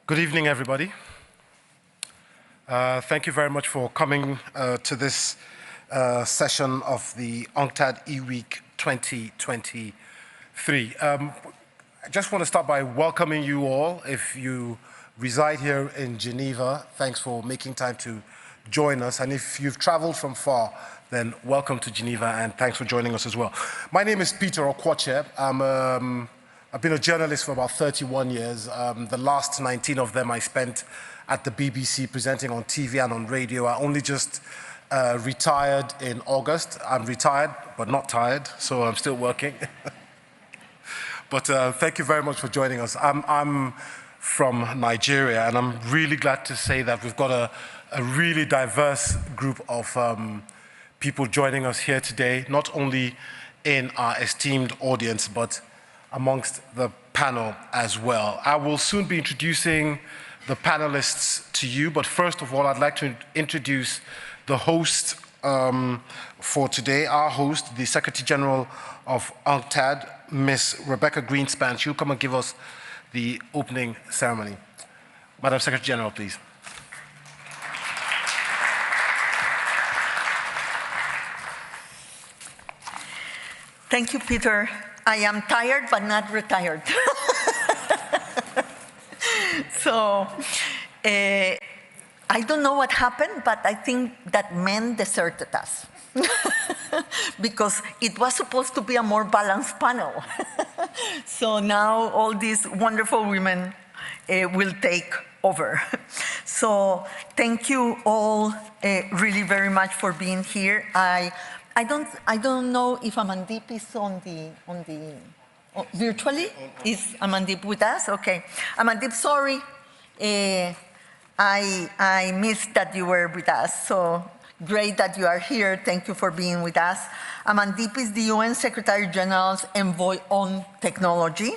Good evening, everybody. Thank you very much for coming to this session of the UNCTAD eWeek 2023. I just want to start by welcoming you all. If you reside here in Geneva, thanks for making time to join us. And if you've traveled from far, then welcome to Geneva and thanks for joining us as well. My name is Peter Okwoche. I've been a journalist for about 31 years. The last 19 of them I spent at the BBC presenting on TV and on radio. I only just retired in August. I'm retired, but not tired, so I'm still working. But thank you very much for joining us. I'm from Nigeria, and I'm really glad to say that we've got a really diverse group of people joining us here today, not only in our esteemed audience, but amongst the panel as well. I will soon be introducing the panelists to you, but first of all, I'd like to introduce the host for today, our host, the Secretary General of UNCTAD, Ms. Rebecca Greenspan. She'll come and give us the opening ceremony. Madam Secretary General, please. Thank you, Peter. I am tired, but not retired. So, I don't know what happened, but I think that men deserted us. Because it was supposed to be a more balanced panel. So now all these wonderful women will take over. So thank you all really very much for being here. I don't know if Amandip is virtually. Is Amandip with us? Okay. Amandip, sorry. I missed that you were with us. So great that you are here. Thank you for being with us. Amandip is the UN Secretary General's envoy on technology.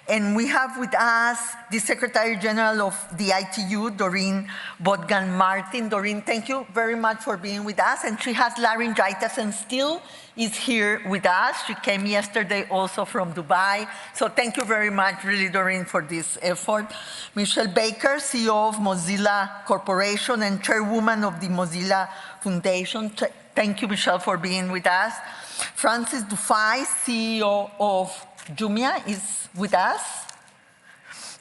And we have with us the Secretary General of the ITU, Doreen Bodgan-Martin. Doreen, thank you very much for being with us. And she has laryngitis and still is here with us. She came yesterday also from Dubai. So thank you very much, really, Doreen, for this effort. Michelle Baker, CEO of Mozilla Corporation and Chairwoman of the Mozilla Foundation. Thank you, Michelle, for being with us. Francis Dufay, CEO of Jumia, is with us.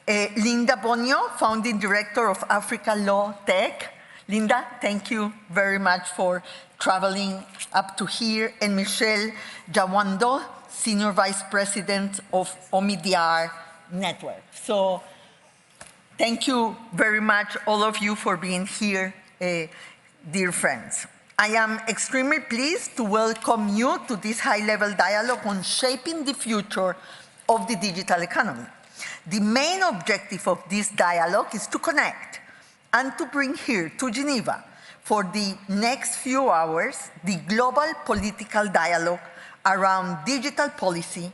Linda Bonio, Founding Director of Africa Law Tech. Linda, thank you very much for traveling up to here. And Michelle Jawando, Senior Vice President of Omidyar Network. So thank you very much, all of you, for being here, dear friends. I am extremely pleased to welcome you to this high-level dialogue on shaping the future of the digital economy. The main objective of this dialogue is to connect and to bring here to Geneva for the next few hours the global political dialogue around digital policy,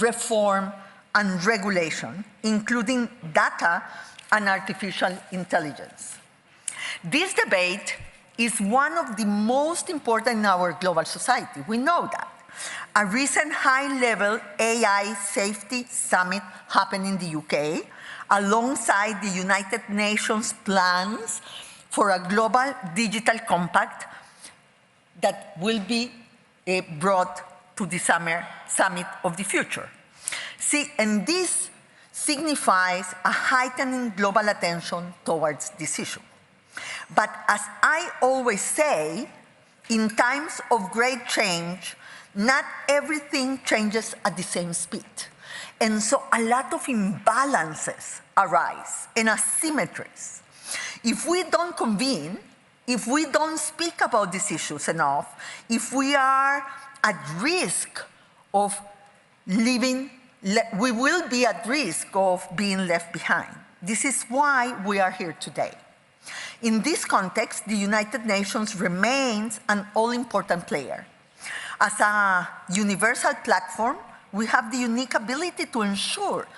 reform, and regulation, including data and artificial intelligence. This debate is one of the most important in our global society. We know that. A recent high-level AI safety summit happened in the UK, alongside the United Nations plans for a global digital compact that will be brought to the summit of the future. See, and this signifies a heightening global attention towards this issue. But as I always say, in times of great change, not everything changes at the same speed. And so a lot of imbalances arise and asymmetries. If we don't convene, if we don't speak about these issues enough, if we are at risk of we will be at risk of being left behind. This is why we are here today. In this context, the United Nations remains an all-important player. As a universal platform, we have the unique ability to ensure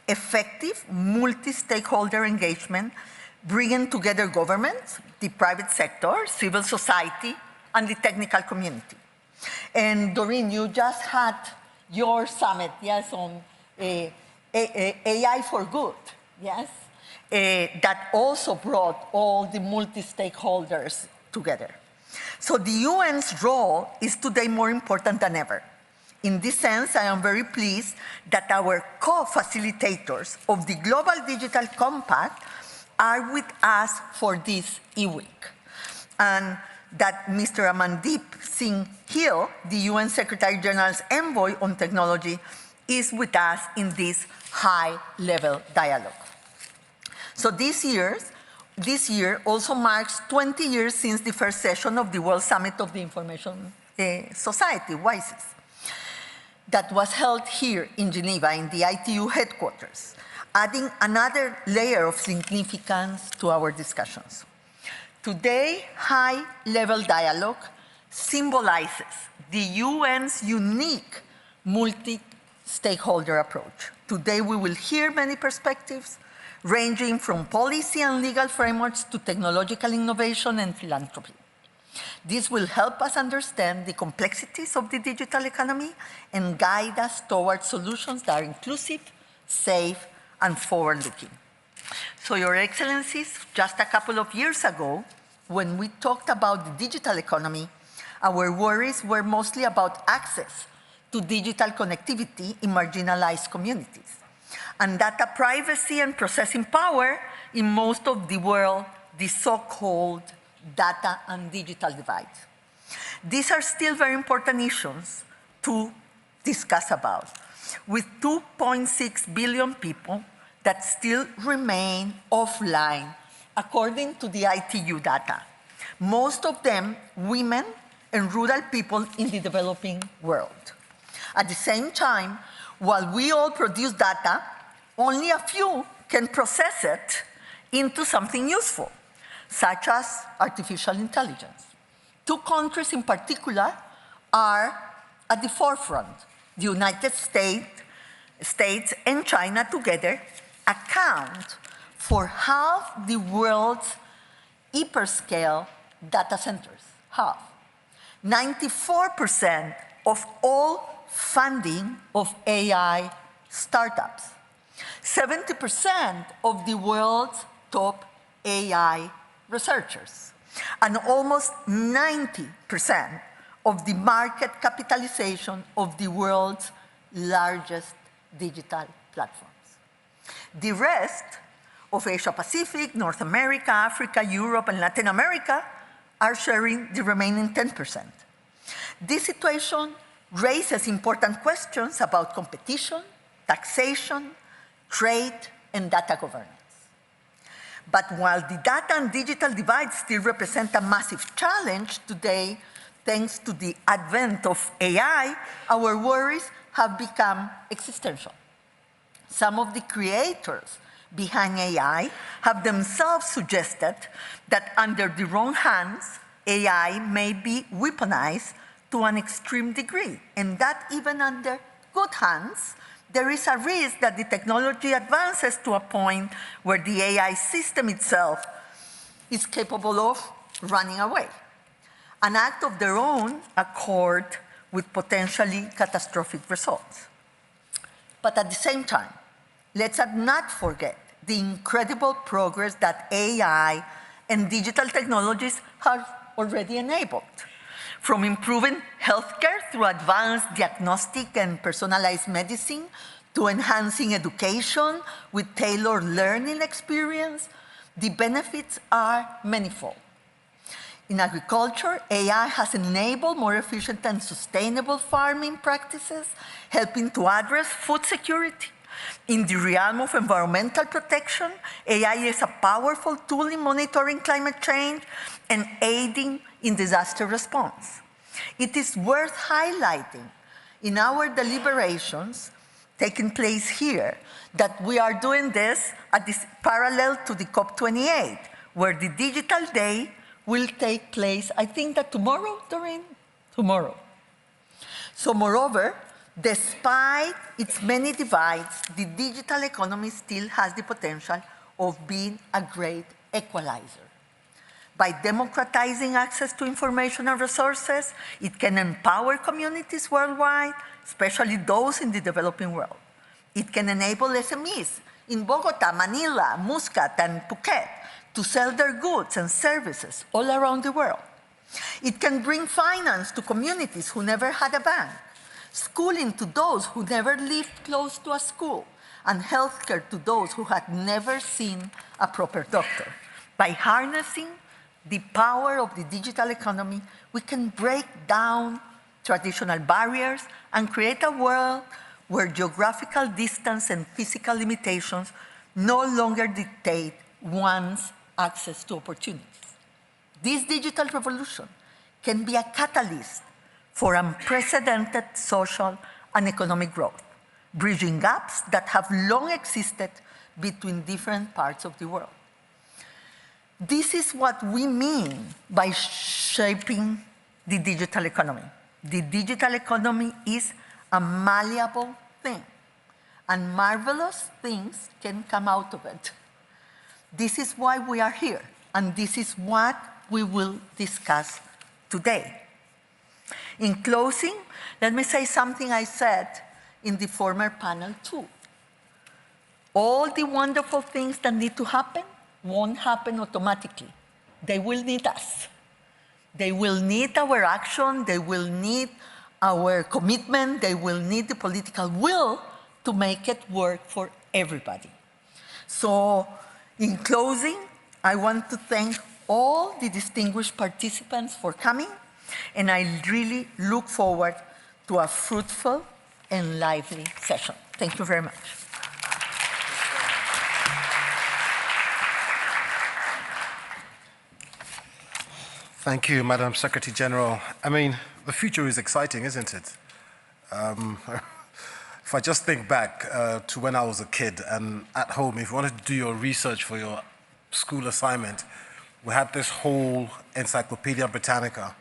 effective multi-stakeholder engagement, bringing together governments, the private sector, civil society, and the technical community. And Doreen, you just had your summit, yes, on AI for good, yes? that also brought all the multi-stakeholders together. So the UN's role is today more important than ever. In this sense, I am very pleased that our co-facilitators of the Global Digital Compact are with us for this eWeek. And that Mr. Amandeep Singh Gill, the UN Secretary General's envoy on technology, is with us in this high-level dialogue. So this year also marks 20 years since the first session of the World Summit of the Information Society, WISES, that was held here in Geneva in the ITU headquarters, adding another layer of significance to our discussions. Today, high-level dialogue symbolizes the UN's unique multi-stakeholder approach. Today, we will hear many perspectives, ranging from policy and legal frameworks to technological innovation and philanthropy. This will help us understand the complexities of the digital economy and guide us towards solutions that are inclusive, safe, and forward-looking. So, Your Excellencies, just a couple of years ago, when we talked about the digital economy, our worries were mostly about access to digital connectivity in marginalized communities, and data privacy and processing power in most of the world, the so-called data and digital divides. These are still very important issues to discuss about, with 2.6 billion people that still remain offline, according to the ITU data. Most of them women and rural people in the developing world. At the same time, while we all produce data, only a few can process it into something useful, such as artificial intelligence. Two countries in particular are at the forefront. The United States and China together account for half the world's hyperscale data centers, half. 94% of all funding of AI startups. 70% of the world's top AI researchers, and almost 90% of the market capitalization of the world's largest digital platforms. The rest of Asia-Pacific, North America, Africa, Europe, and Latin America are sharing the remaining 10%. This situation raises important questions about competition, taxation, trade, and data governance. But while the data and digital divide still represent a massive challenge today, thanks to the advent of AI, our worries have become existential. Some of the creators behind AI have themselves suggested that under the wrong hands, AI may be weaponized to an extreme degree, and that even under good hands, there is a risk that the technology advances to a point where the AI system itself is capable of running away, an act of their own accord with potentially catastrophic results. But at the same time, let's not forget the incredible progress that AI and digital technologies have already enabled, from improving healthcare through advanced diagnostic and personalized medicine to enhancing education with tailored learning experience. The benefits are manifold. In agriculture, AI has enabled more efficient and sustainable farming practices, helping to address food security. In the realm of environmental protection, AI is a powerful tool in monitoring climate change and aiding in disaster response. It is worth highlighting in our deliberations taking place here that we are doing this at this parallel to the COP28, where the Digital Day will take place, I think that tomorrow, Doreen? Tomorrow. So moreover, despite its many divides, the digital economy still has the potential of being a great equalizer. By democratizing access to information and resources, it can empower communities worldwide, especially those in the developing world. It can enable SMEs in Bogota, Manila, Muscat, and Phuket to sell their goods and services all around the world. It can bring finance to communities who never had a bank, schooling to those who never lived close to a school, and healthcare to those who had never seen a proper doctor. By harnessing the power of the digital economy, we can break down traditional barriers and create a world where geographical distance and physical limitations no longer dictate one's access to opportunities. This digital revolution can be a catalyst for unprecedented social and economic growth, bridging gaps that have long existed between different parts of the world. This is what we mean by shaping the digital economy. The digital economy is a malleable thing, and marvelous things can come out of it. This is why we are here, and this is what we will discuss today. In closing, let me say something I said in the former panel too. All the wonderful things that need to happen won't happen automatically. They will need us. They will need our action, they will need our commitment, they will need the political will to make it work for everybody. So, in closing, I want to thank all the distinguished participants for coming, and I really look forward to a fruitful and lively session. Thank you very much. Thank you, Madam Secretary General. I mean, the future is exciting, isn't it? If I just think back to when I was a kid and at home, if you wanted to do your research for your school assignment, we had this whole Encyclopedia Britannica.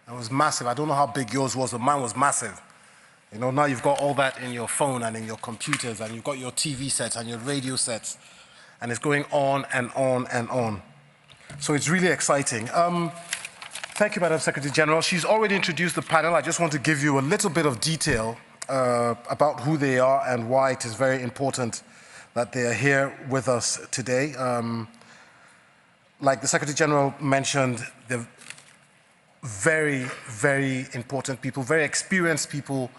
It was massive. I don't know how big yours was, but mine was massive. You know, now you've got all that in your phone and in your computers, and you've got your TV sets and your radio sets, and it's going on and on and on. So it's really exciting. Thank you, Madam Secretary General. She's already introduced the panel. I just want to give you a little bit of detail about who they are and why it is very important that they are here with us today. Like the Secretary General mentioned, they're very, very important people, very experienced people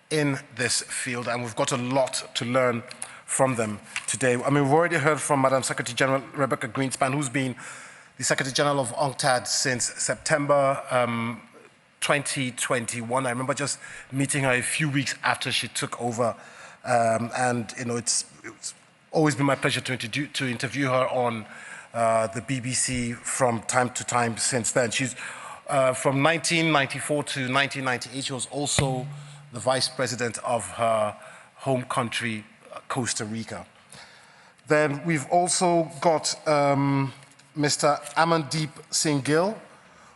in this field, and we've got a lot to learn from them today. I mean, we've already heard from Madam Secretary General Rebecca Greenspan, who's been the Secretary General of UNCTAD since September 2021. I remember just meeting her a few weeks after she took over, and you know, it's always been my pleasure to interview her on the BBC from time to time since then. She's from 1994 to 1998. She was also the Vice President of her home country, Costa Rica. Then we've also got Mr. Amandeep Singh Gill,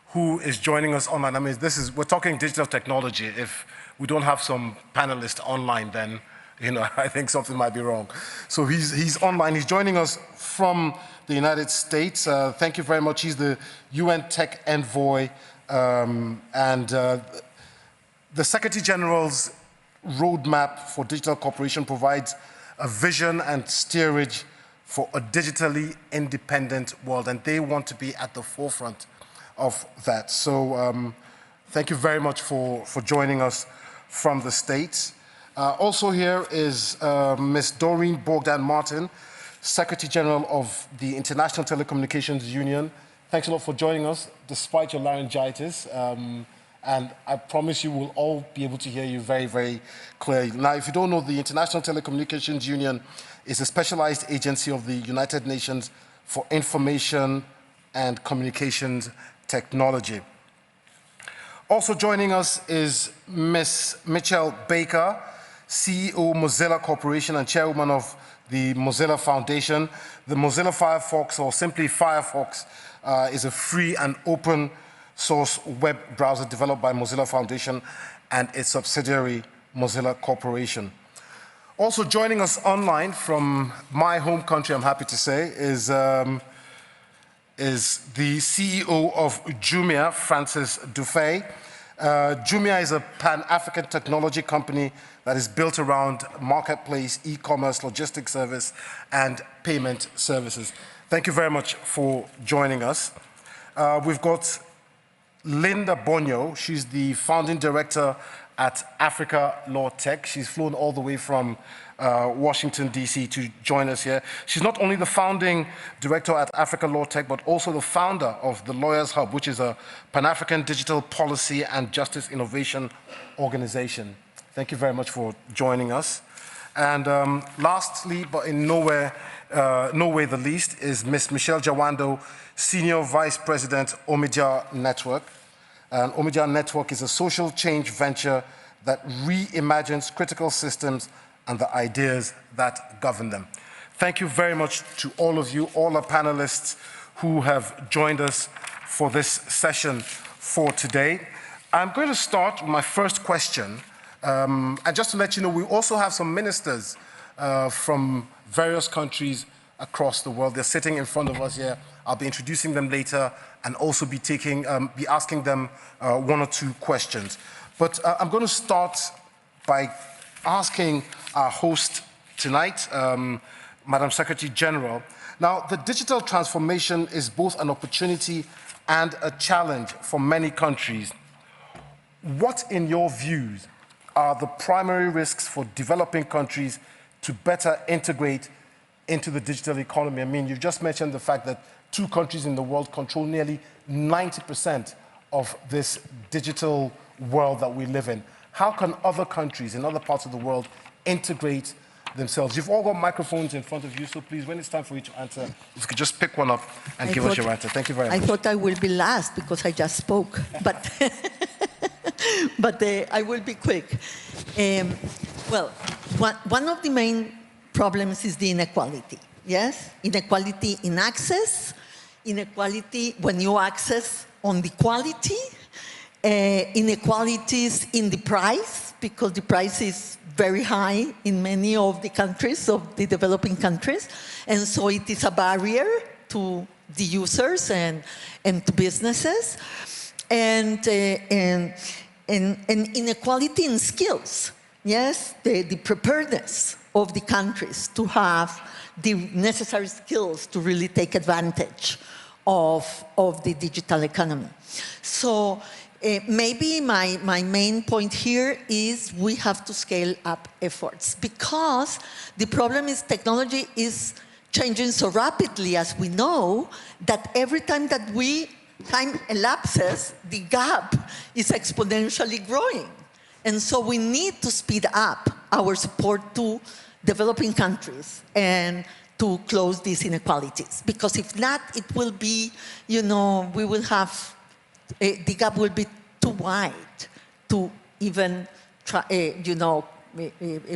who is joining us online. I mean, we're talking digital technology. If we don't have some panelists online, then, you know, I think something might be wrong. So he's online. He's joining us from the United States. Thank you very much. He's the UN Tech Envoy, and the Secretary General's roadmap for digital cooperation provides a vision and steerage for a digitally independent world, and they want to be at the forefront of that. So thank you very much for joining us from the States. Also here is Ms. Doreen Bogdan-Martin, Secretary General of the International Telecommunications Union. Thanks a lot for joining us, despite your laryngitis. And I promise you we'll all be able to hear you very, very clearly. Now, if you don't know, the International Telecommunications Union is a specialized agency of the United Nations for Information and Communications Technology. Also joining us is Ms. Michelle Baker, CEO Mozilla Corporation and Chairwoman of the Mozilla Foundation. The Mozilla Firefox, or simply Firefox, is a free and open source web browser developed by Mozilla Foundation and its subsidiary, Mozilla Corporation. Also joining us online from my home country, I'm happy to say, is the CEO of Jumia, Francis Dufay. Jumia is a Pan-African technology company that is built around marketplace, e-commerce, logistics service, and payment services. Thank you very much for joining us. We've got Linda Bonyo. She's the founding director at Africa Law Tech. She's flown all the way from Washington, D.C. to join us here. She's not only the founding director at Africa Law Tech, but also the founder of the Lawyers Hub, which is a Pan-African digital policy and justice innovation organization. Thank you very much for joining us. And lastly, but in no way the least, is Ms. Michelle Jawando, Senior Vice President, Omidyar Network. And Omidyar Network is a social change venture that reimagines critical systems and the ideas that govern them. Thank you very much to all of you, all our panelists who have joined us for this session for today. I'm going to start with my first question. And just to let you know, we also have some ministers from various countries across the world. They're sitting in front of us here. I'll be introducing them later and also be asking them one or two questions. But I'm going to start by asking our host tonight, Madam Secretary General. Now, the digital transformation is both an opportunity and a challenge for many countries. What, in your views, are the primary risks for developing countries to better integrate into the digital economy? I mean, you've just mentioned the fact that 2 countries in the world control nearly 90% of this digital world that we live in. How can other countries in other parts of the world integrate themselves? You've all got microphones in front of you, so please, when it's time for you to answer, if you could just pick one up and give us your answer. Thank you very much. I thought I will be last because I just spoke, but, but I will be quick. Well, one of the main problems is the inequality, yes? Inequality in access, inequality when you access on the quality, inequalities in the price, because the price is very high in many of the countries, of the developing countries, and so it is a barrier to the users and to businesses, and inequality in skills, yes, the preparedness of the countries to have the necessary skills to really take advantage of the digital economy. So maybe my main point here is we have to scale up efforts, because the problem is technology is changing so rapidly, as we know, that every time that time elapses, the gap is exponentially growing. And so we need to speed up our support to developing countries and to close these inequalities. Because if not, it will be, we will have, the gap will be too wide to even try,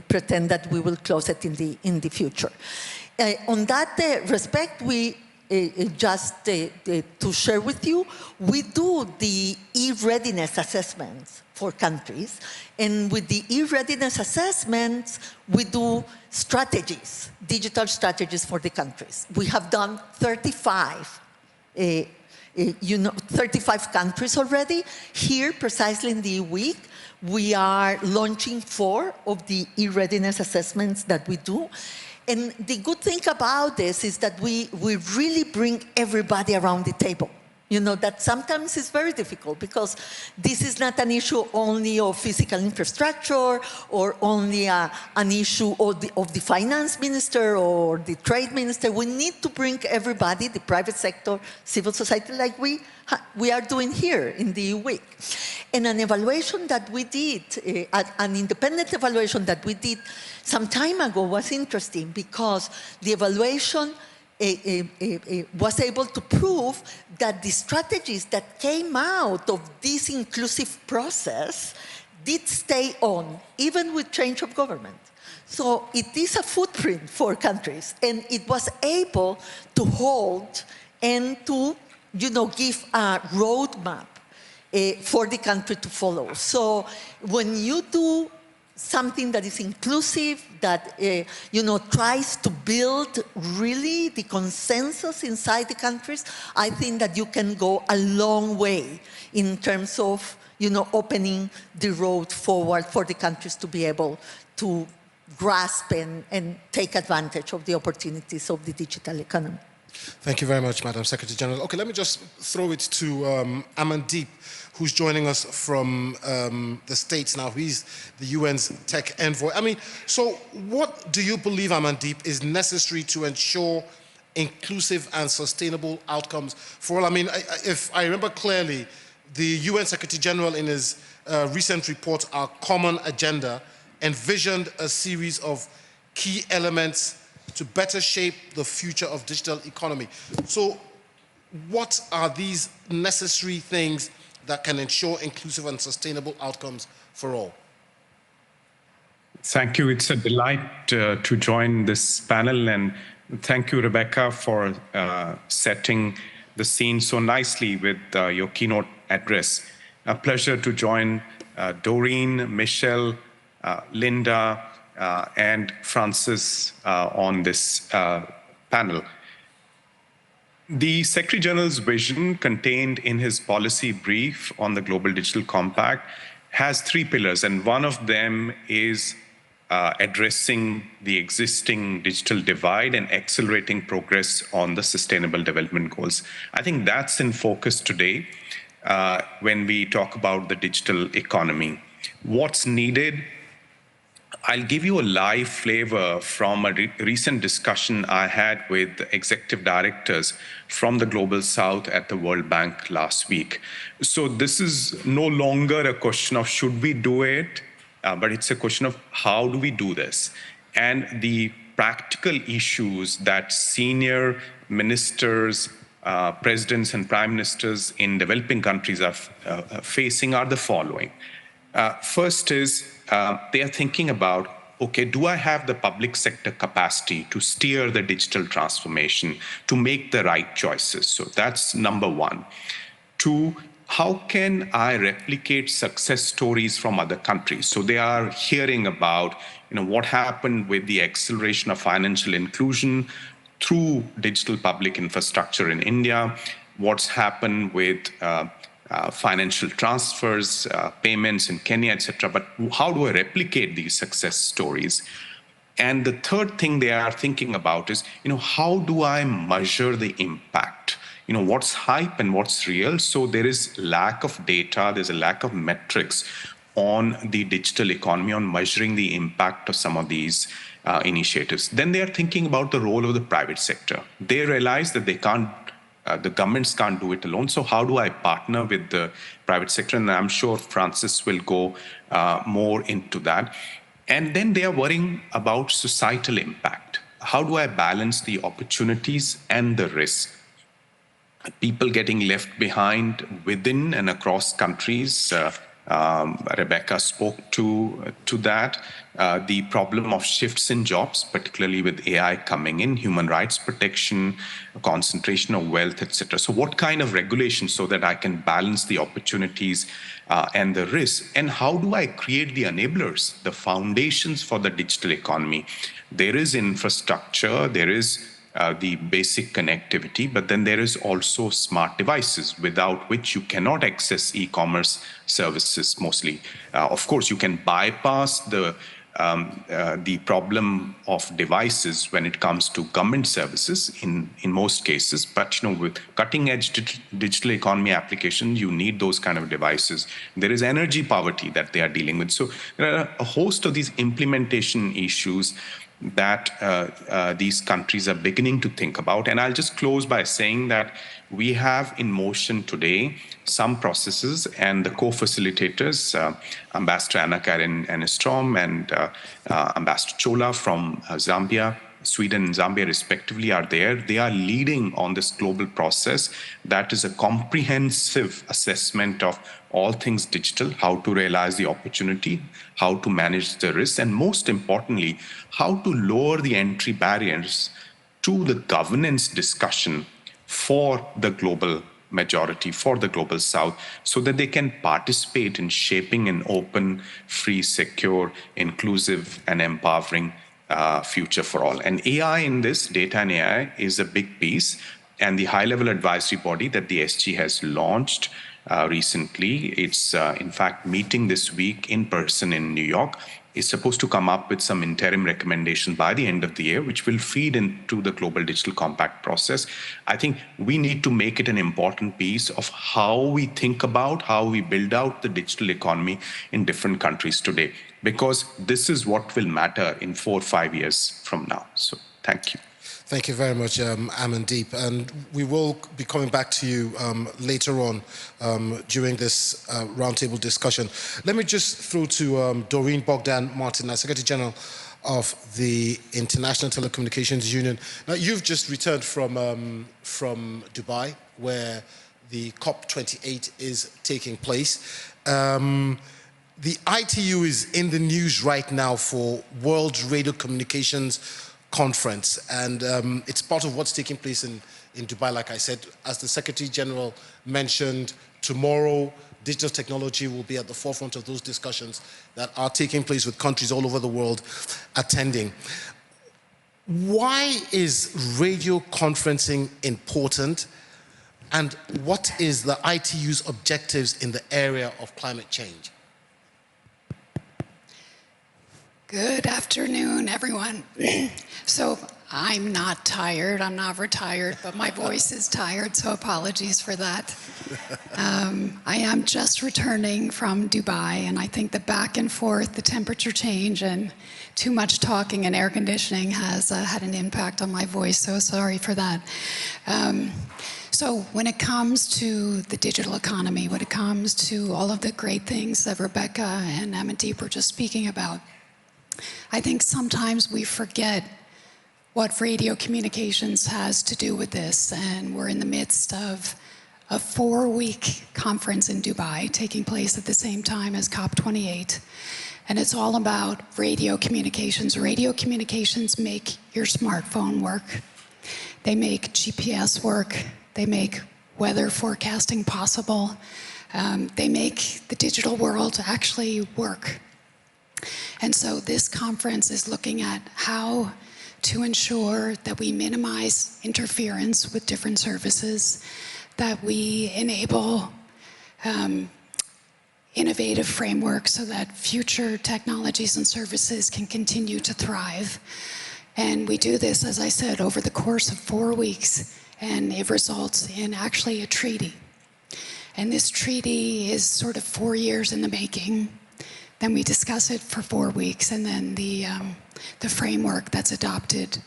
pretend that we will close it in the future. On that respect, we just to share with you, we do the e-readiness assessments for countries, and with the e-readiness assessments, we do strategies, digital strategies for the countries. We have done 35 countries already. Here, precisely in the week, we are launching 4 of the e-readiness assessments that we do. And the good thing about this is that we really bring everybody around the table. That sometimes is very difficult, because this is not an issue only of physical infrastructure or only an issue of the finance minister or the trade minister. We need to bring everybody, the private sector, civil society, like we are doing here in the week. And an evaluation that we did, an independent evaluation that we did some time ago was interesting, because the evaluation was able to prove that the strategies that came out of this inclusive process did stay on, even with change of government. So it is a footprint for countries, and it was able to hold and to, give a roadmap for the country to follow. So when you do something that is inclusive, that tries to build really the consensus inside the countries, I think that you can go a long way in terms of opening the road forward for the countries to be able to grasp and take advantage of the opportunities of the digital economy. Thank you very much, Madam Secretary General. Okay, let me just throw it to Amandeep, who's joining us from the States now. He's the UN's tech envoy. I mean, so what do you believe, Amandeep, is necessary to ensure inclusive and sustainable outcomes for all? I mean, if I remember clearly, the UN Secretary General in his recent report, Our Common Agenda, envisioned a series of key elements to better shape the future of digital economy. So what are these necessary things that can ensure inclusive and sustainable outcomes for all? Thank you. It's a delight to join this panel, and thank you, Rebecca, for setting the scene so nicely with your keynote address. A pleasure to join Doreen, Michelle, Linda, and Francis on this panel. The Secretary General's vision contained in his policy brief on the Global Digital Compact has 3 pillars, and one of them is addressing the existing digital divide and accelerating progress on the Sustainable Development Goals. I think that's in focus today when we talk about the digital economy. What's needed? I'll give you a live flavor from a recent discussion I had with executive directors from the Global South at the World Bank last week. So this is no longer a question of should we do it, but it's a question of how do we do this? And the practical issues that senior ministers, presidents and prime ministers in developing countries are facing are the following. First is they are thinking about, okay, do I have the public sector capacity to steer the digital transformation, to make the right choices? So that's number 1. 2, how can I replicate success stories from other countries? So they are hearing about, what happened with the acceleration of financial inclusion through digital public infrastructure in India, what's happened with financial transfers, payments in Kenya, etc. But how do I replicate these success stories? And the third thing they are thinking about is, how do I measure the impact? What's hype and what's real? So there is lack of data, there's a lack of metrics on the digital economy, on measuring the impact of some of these initiatives. Then they are thinking about the role of the private sector. They realize that they can't the governments can't do it alone. So how do I partner with the private sector? And I'm sure Francis will go more into that. And then they are worrying about societal impact. How do I balance the opportunities and the risks? People getting left behind within and across countries. Rebecca spoke to that. The problem of shifts in jobs, particularly with AI coming in, human rights protection, concentration of wealth, etc. So what kind of regulation so that I can balance the opportunities and the risks? And how do I create the enablers, the foundations for the digital economy? There is infrastructure, there is the basic connectivity, but then there is also smart devices without which you cannot access e-commerce services mostly. Of course, you can bypass the problem of devices when it comes to government services in most cases, but with cutting-edge digital economy applications, you need those kind of devices. There is energy poverty that they are dealing with. So there are a host of these implementation issues that these countries are beginning to think about. And I'll just close by saying that we have in motion today some processes, and the co-facilitators, Ambassador Anna Karin Enestrom and Ambassador Chola from Zambia, Sweden and Zambia respectively are there. They are leading on this global process that is a comprehensive assessment of all things digital, how to realize the opportunity, how to manage the risks, and most importantly, how to lower the entry barriers to the governance discussion for the global majority for the Global South so that they can participate in shaping an open, free, secure, inclusive, and empowering future for all. And AI in this, data and AI, is a big piece. And the high-level advisory body that the SG has launched recently, it's in fact meeting this week in person in New York, is supposed to come up with some interim recommendation by the end of the year, which will feed into the Global Digital Compact process. I think we need to make it an important piece of how we think about, how we build out the digital economy in different countries today, because this is what will matter in 4 or 5 years from now. So thank you. Thank you very much, Amandeep. And we will be coming back to you later on during this roundtable discussion. Let me just throw to Doreen Bogdan-Martin, Secretary General of the International Telecommunications Union. Now, you've just returned from Dubai, where the COP28 is taking place. The ITU is in the news right now for World Radio Communications Conference, and it's part of what's taking place in Dubai, like I said. As the Secretary General mentioned, tomorrow digital technology will be at the forefront of those discussions that are taking place with countries all over the world attending. Why is radio conferencing important, and what is the ITU's objectives in the area of climate change? Good afternoon, everyone. So I'm not tired, I'm not retired, but my voice is tired, so apologies for that. I am just returning from Dubai, and I think the back and forth, the temperature change, and too much talking and air conditioning has had an impact on my voice, so sorry for that. So when it comes to the digital economy, when it comes to all of the great things that Rebecca and Amandeep were just speaking about, I think sometimes we forget what radio communications has to do with this, and we're in the midst of a 4-week conference in Dubai taking place at the same time as COP28, and it's all about radio communications. Radio communications make your smartphone work. They make GPS work. They make weather forecasting possible. They make the digital world actually work. And so this conference is looking at how to ensure that we minimize interference with different services, that we enable innovative frameworks so that future technologies and services can continue to thrive. And we do this, as I said, over the course of 4 weeks, and it results in actually a treaty. And this treaty is sort of 4 years in the making. Then we discuss it for 4 weeks, and then the framework that's adopted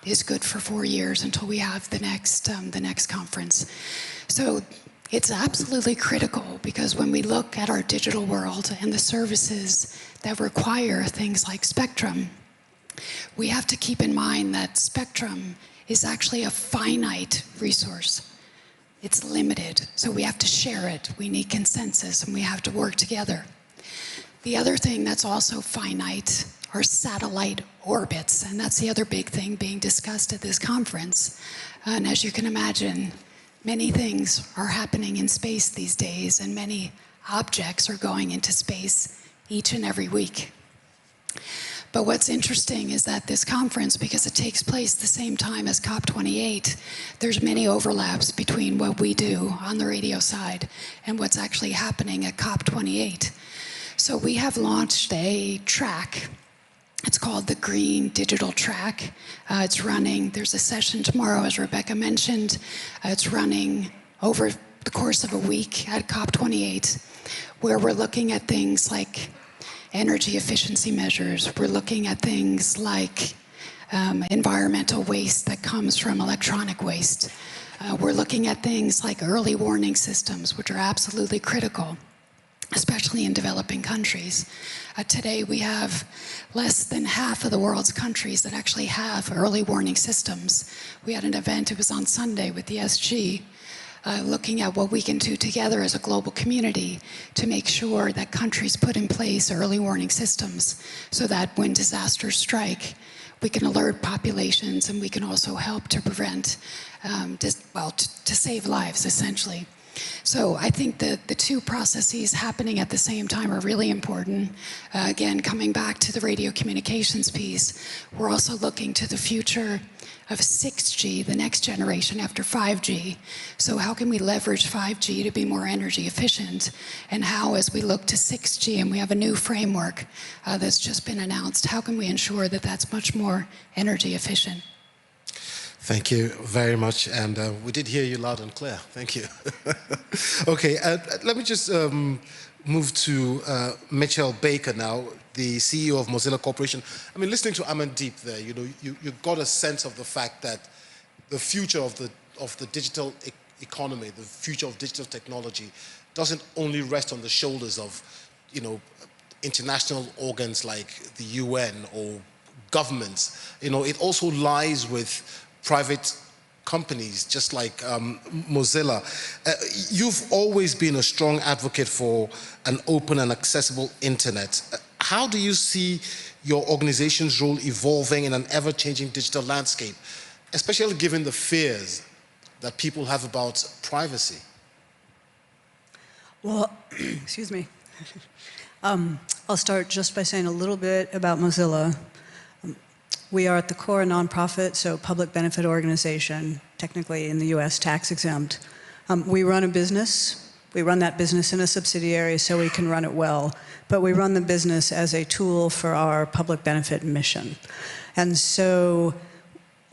is good for 4 years until we have the next conference. So it's absolutely critical, because when we look at our digital world and the services that require things like spectrum, we have to keep in mind that spectrum is actually a finite resource. It's limited, so we have to share it. We need consensus, and we have to work together. The other thing that's also finite are satellite orbits, and that's the other big thing being discussed at this conference. And as you can imagine, many things are happening in space these days, and many objects are going into space each and every week. But what's interesting is that this conference, because it takes place the same time as COP28, there's many overlaps between what we do on the radio side and what's actually happening at COP28. So we have launched a track. It's called the Green Digital Track. It's running, there's a session tomorrow, as Rebecca mentioned. It's running over the course of a week at COP28, where we're looking at things like energy efficiency measures. We're looking at things like environmental waste that comes from electronic waste. We're looking at things like early warning systems, which are absolutely critical, especially in developing countries. Today we have less than half of the world's countries that actually have early warning systems. We had an event, it was on Sunday with the SG, looking at what we can do together as a global community to make sure that countries put in place early warning systems so that when disasters strike, we can alert populations, and we can also help to prevent, to save lives, essentially. So I think that the two processes happening at the same time are really important. Again, coming back to the radio communications piece, we're also looking to the future of 6G, the next generation after 5G. So how can we leverage 5G to be more energy efficient? And how, as we look to 6G, and we have a new framework that's just been announced, how can we ensure that that's much more energy efficient? Thank you very much, and we did hear you loud and clear. Thank you. Okay, let me just move to Mitchell Baker now, the CEO of Mozilla Corporation. I mean, listening to Amandeep there, you know, you got a sense of the fact that the future of the digital economy, the future of digital technology, doesn't only rest on the shoulders of, you know, international organs like the UN or governments. You know, it also lies with private companies, just like Mozilla. You've always been a strong advocate for an open and accessible internet. How do you see your organization's role evolving in an ever-changing digital landscape, especially given the fears that people have about privacy? Well, excuse me. I'll start just by saying a little bit about Mozilla. We are at the core a nonprofit, so public benefit organization, technically in the US tax exempt. We run a business. We run that business in a subsidiary so we can run it well, but we run the business as a tool for our public benefit mission. And so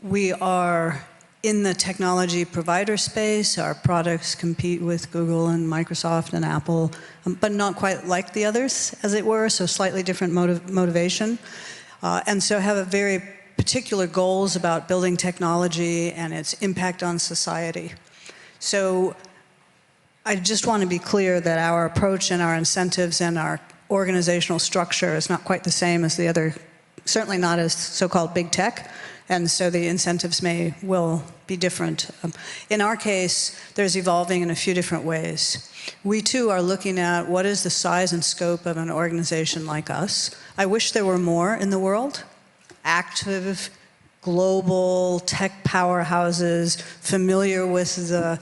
we are in the technology provider space. Our products compete with Google and Microsoft and Apple, but not quite like the others, as it were, so slightly different motivation. And so have a very particular goals about building technology and its impact on society. So I just want to be clear that our approach and our incentives and our organizational structure is not quite the same as the other, certainly not as so-called big tech, and so the incentives will be different. In our case, there's evolving in a few different ways. We too are looking at what is the size and scope of an organization like us. I wish there were more in the world. Active, global tech powerhouses, familiar with the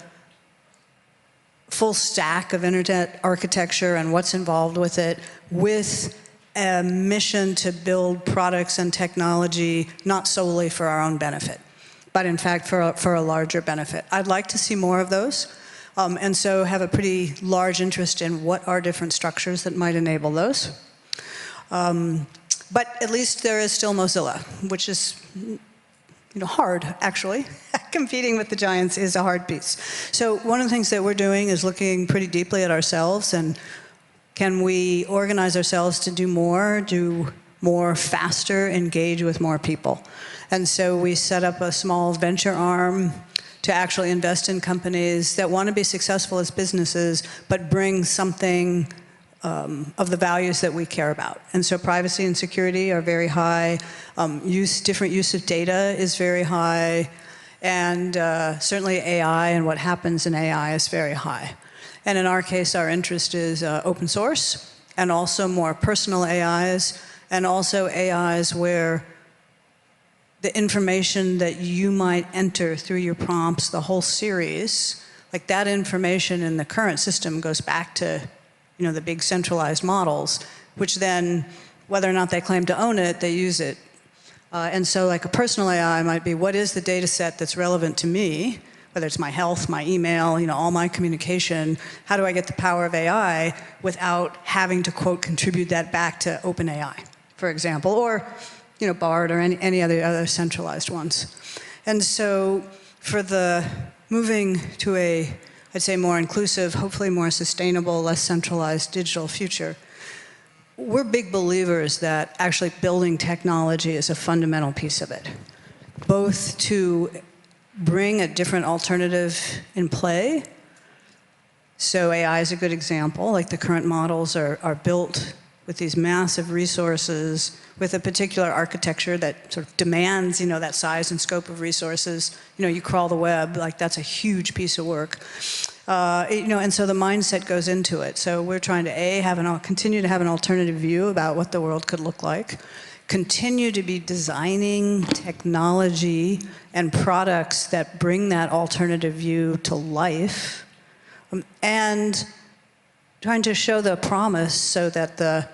full stack of internet architecture and what's involved with it, with a mission to build products and technology not solely for our own benefit, but in fact for a larger benefit. I'd like to see more of those. And so have a pretty large interest in what are different structures that might enable those. But at least there is still Mozilla, which is hard, actually. Competing with the giants is a hard piece. So one of the things that we're doing is looking pretty deeply at ourselves and can we organize ourselves to do more faster, engage with more people. And so we set up a small venture arm to actually invest in companies that want to be successful as businesses, but bring something of the values that we care about. And so privacy and security are very high. Different use of data is very high. And certainly AI and what happens in AI is very high. And in our case, our interest is open source and also more personal AIs and also AIs where the information that you might enter through your prompts, the whole series, like that information in the current system goes back to the big centralized models, which then, whether or not they claim to own it, they use it. And so like a personal AI might be, what is the data set that's relevant to me, whether it's my health, my email, all my communication, how do I get the power of AI without having to, quote, contribute that back to OpenAI, for example, or BARD or any other centralized ones. And so for the moving to a, I'd say, more inclusive, hopefully more sustainable, less centralized digital future, we're big believers that actually building technology is a fundamental piece of it, both to bring a different alternative in play. So AI is a good example, like the current models are built with these massive resources, with a particular architecture that sort of demands, that size and scope of resources. You crawl the web, like that's a huge piece of work. And so the mindset goes into it. So we're trying to continue to have an alternative view about what the world could look like, continue to be designing technology and products that bring that alternative view to life, and trying to show the promise so that the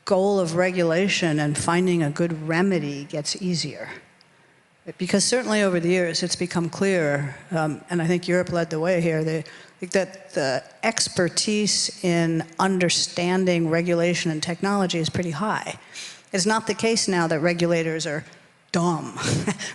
goal of regulation and finding a good remedy gets easier. Because certainly over the years it's become clear, and I think Europe led the way here, that the expertise in understanding regulation and technology is pretty high. It's not the case now that regulators are dumb,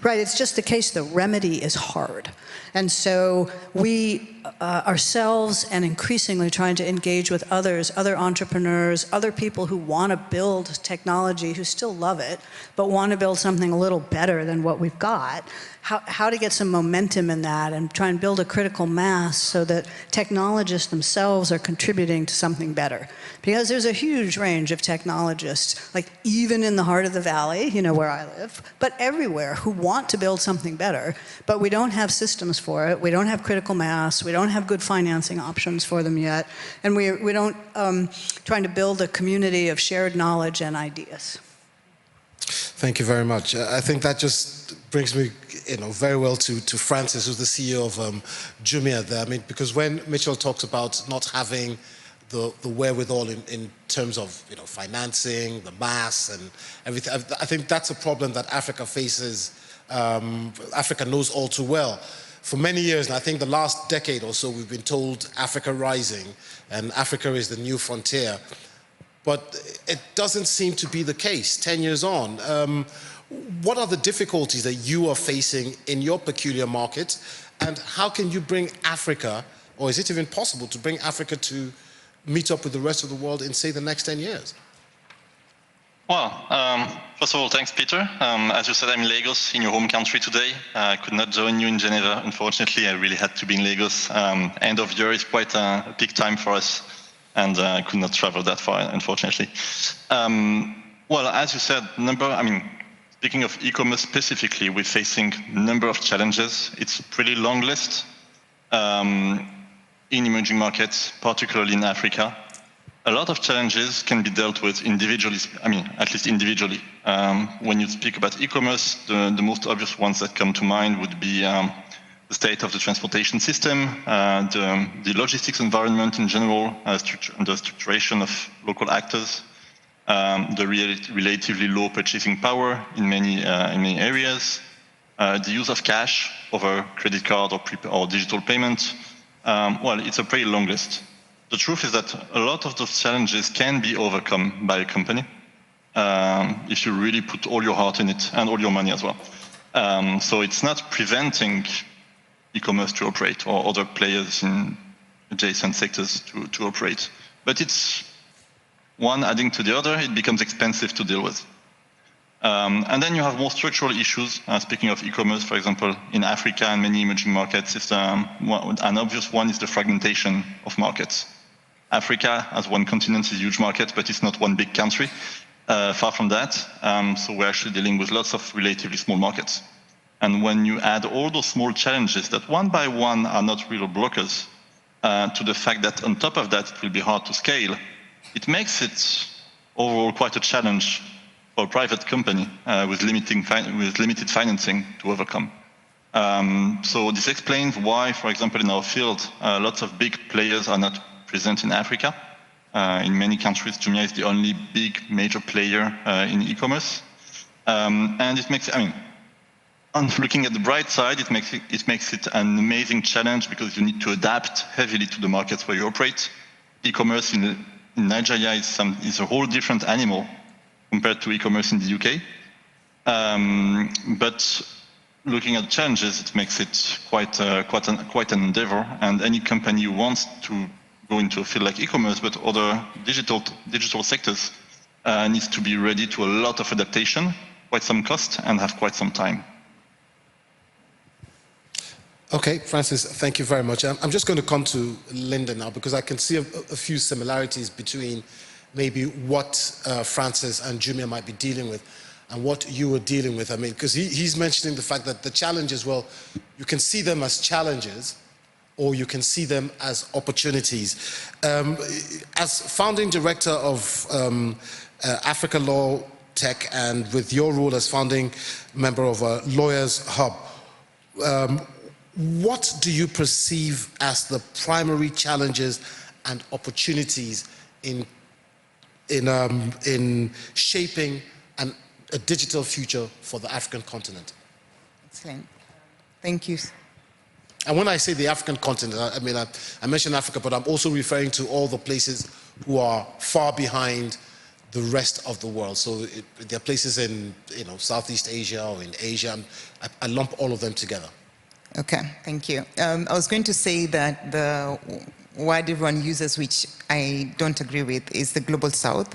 right? It's just the case the remedy is hard. And so we ourselves, and increasingly trying to engage with others, other entrepreneurs, other people who want to build technology, who still love it, but want to build something a little better than what we've got, how to get some momentum in that and try and build a critical mass so that technologists themselves are contributing to something better. Because there's a huge range of technologists, like even in the heart of the valley, you know, where I live, but everywhere, who want to build something better, but we don't have systems for it, we don't have critical mass, we don't have good financing options for them yet, and we don't trying to build a community of shared knowledge and ideas. Thank you very much. I think that just brings me, very well to Francis, who's the CEO of Jumia there. I mean, because when Mitchell talks about not having the wherewithal in terms of financing, the mass and everything, I think that's a problem that Africa faces. Africa knows all too well. For many years, and I think the last decade or so, we've been told Africa rising and Africa is the new frontier. But it doesn't seem to be the case 10 years on. What are the difficulties that you are facing in your peculiar market, and how can you bring Africa, or is it even possible to bring Africa to meet up with the rest of the world in, say, the next 10 years? Well, first of all, thanks, Peter. As you said, I'm in Lagos, in your home country today. I could not join you in Geneva, unfortunately. I really had to be in Lagos. End of year is quite a peak time for us, and I could not travel that far, unfortunately. Well, as you said, speaking of e-commerce specifically, we're facing a number of challenges. It's a pretty long list in emerging markets, particularly in Africa. A lot of challenges can be dealt with individually, at least individually. When you speak about e-commerce, the most obvious ones that come to mind would be the state of the transportation system, the logistics environment in general, the structuration of local actors, the relatively low purchasing power in many areas, the use of cash over credit card or digital payment. Well, it's a pretty long list. The truth is that a lot of those challenges can be overcome by a company if you really put all your heart in it and all your money as well. So it's not preventing e-commerce to operate or other players in adjacent sectors to operate, but it's one adding to the other, it becomes expensive to deal with. And then you have more structural issues. Speaking of e-commerce, for example, in Africa and many emerging markets, an obvious one is the fragmentation of markets. Africa, as one continent, is a huge market, but it's not one big country. Far from that. So we're actually dealing with lots of relatively small markets. And when you add all those small challenges that one by one are not real blockers, to the fact that on top of that it will be hard to scale, it makes it overall quite a challenge for a private company with limited financing to overcome. So this explains why, for example, in our field, lots of big players are not present in Africa. In many countries, Jumia is the only big major player in e-commerce. And it makes, on looking at the bright side, it makes it an amazing challenge because you need to adapt heavily to the markets where you operate. E-commerce in Nigeria is a whole different animal compared to e-commerce in the UK. But looking at challenges, it makes it quite an endeavor. And any company who wants to go into a field like e-commerce, but other digital sectors, needs to be ready to a lot of adaptation, quite some cost, and have quite some time. Okay, Francis, thank you very much. I'm just going to come to Linda now because I can see a few similarities between maybe what Francis and Jumia might be dealing with and what you were dealing with. Because he's mentioning the fact that the challenges, well, you can see them as challenges or you can see them as opportunities. As founding director of Africa Law tech and with your role as founding member of Lawyers Hub, what do you perceive as the primary challenges and opportunities in shaping a digital future for the African continent? Excellent. Thank you. And when I say the African continent, I mean, I mentioned Africa, but I'm also referring to all the places who are far behind the rest of the world. So there are places in, Southeast Asia or in Asia. I lump all of them together. Okay, thank you. I was going to say that the word everyone uses, which I don't agree with, is the Global South.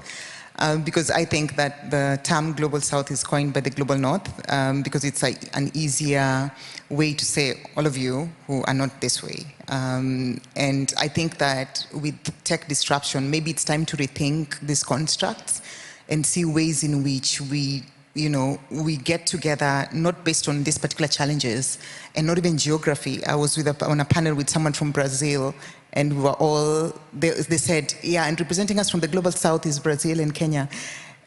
Because I think that the term Global South is coined by the Global North, because it's an easier way to say all of you who are not this way. And I think that with tech disruption, maybe it's time to rethink these constructs and see ways in which we get together, not based on these particular challenges and not even geography. I was on a panel with someone from Brazil, and we were all, they said, yeah, and representing us from the Global South is Brazil and Kenya.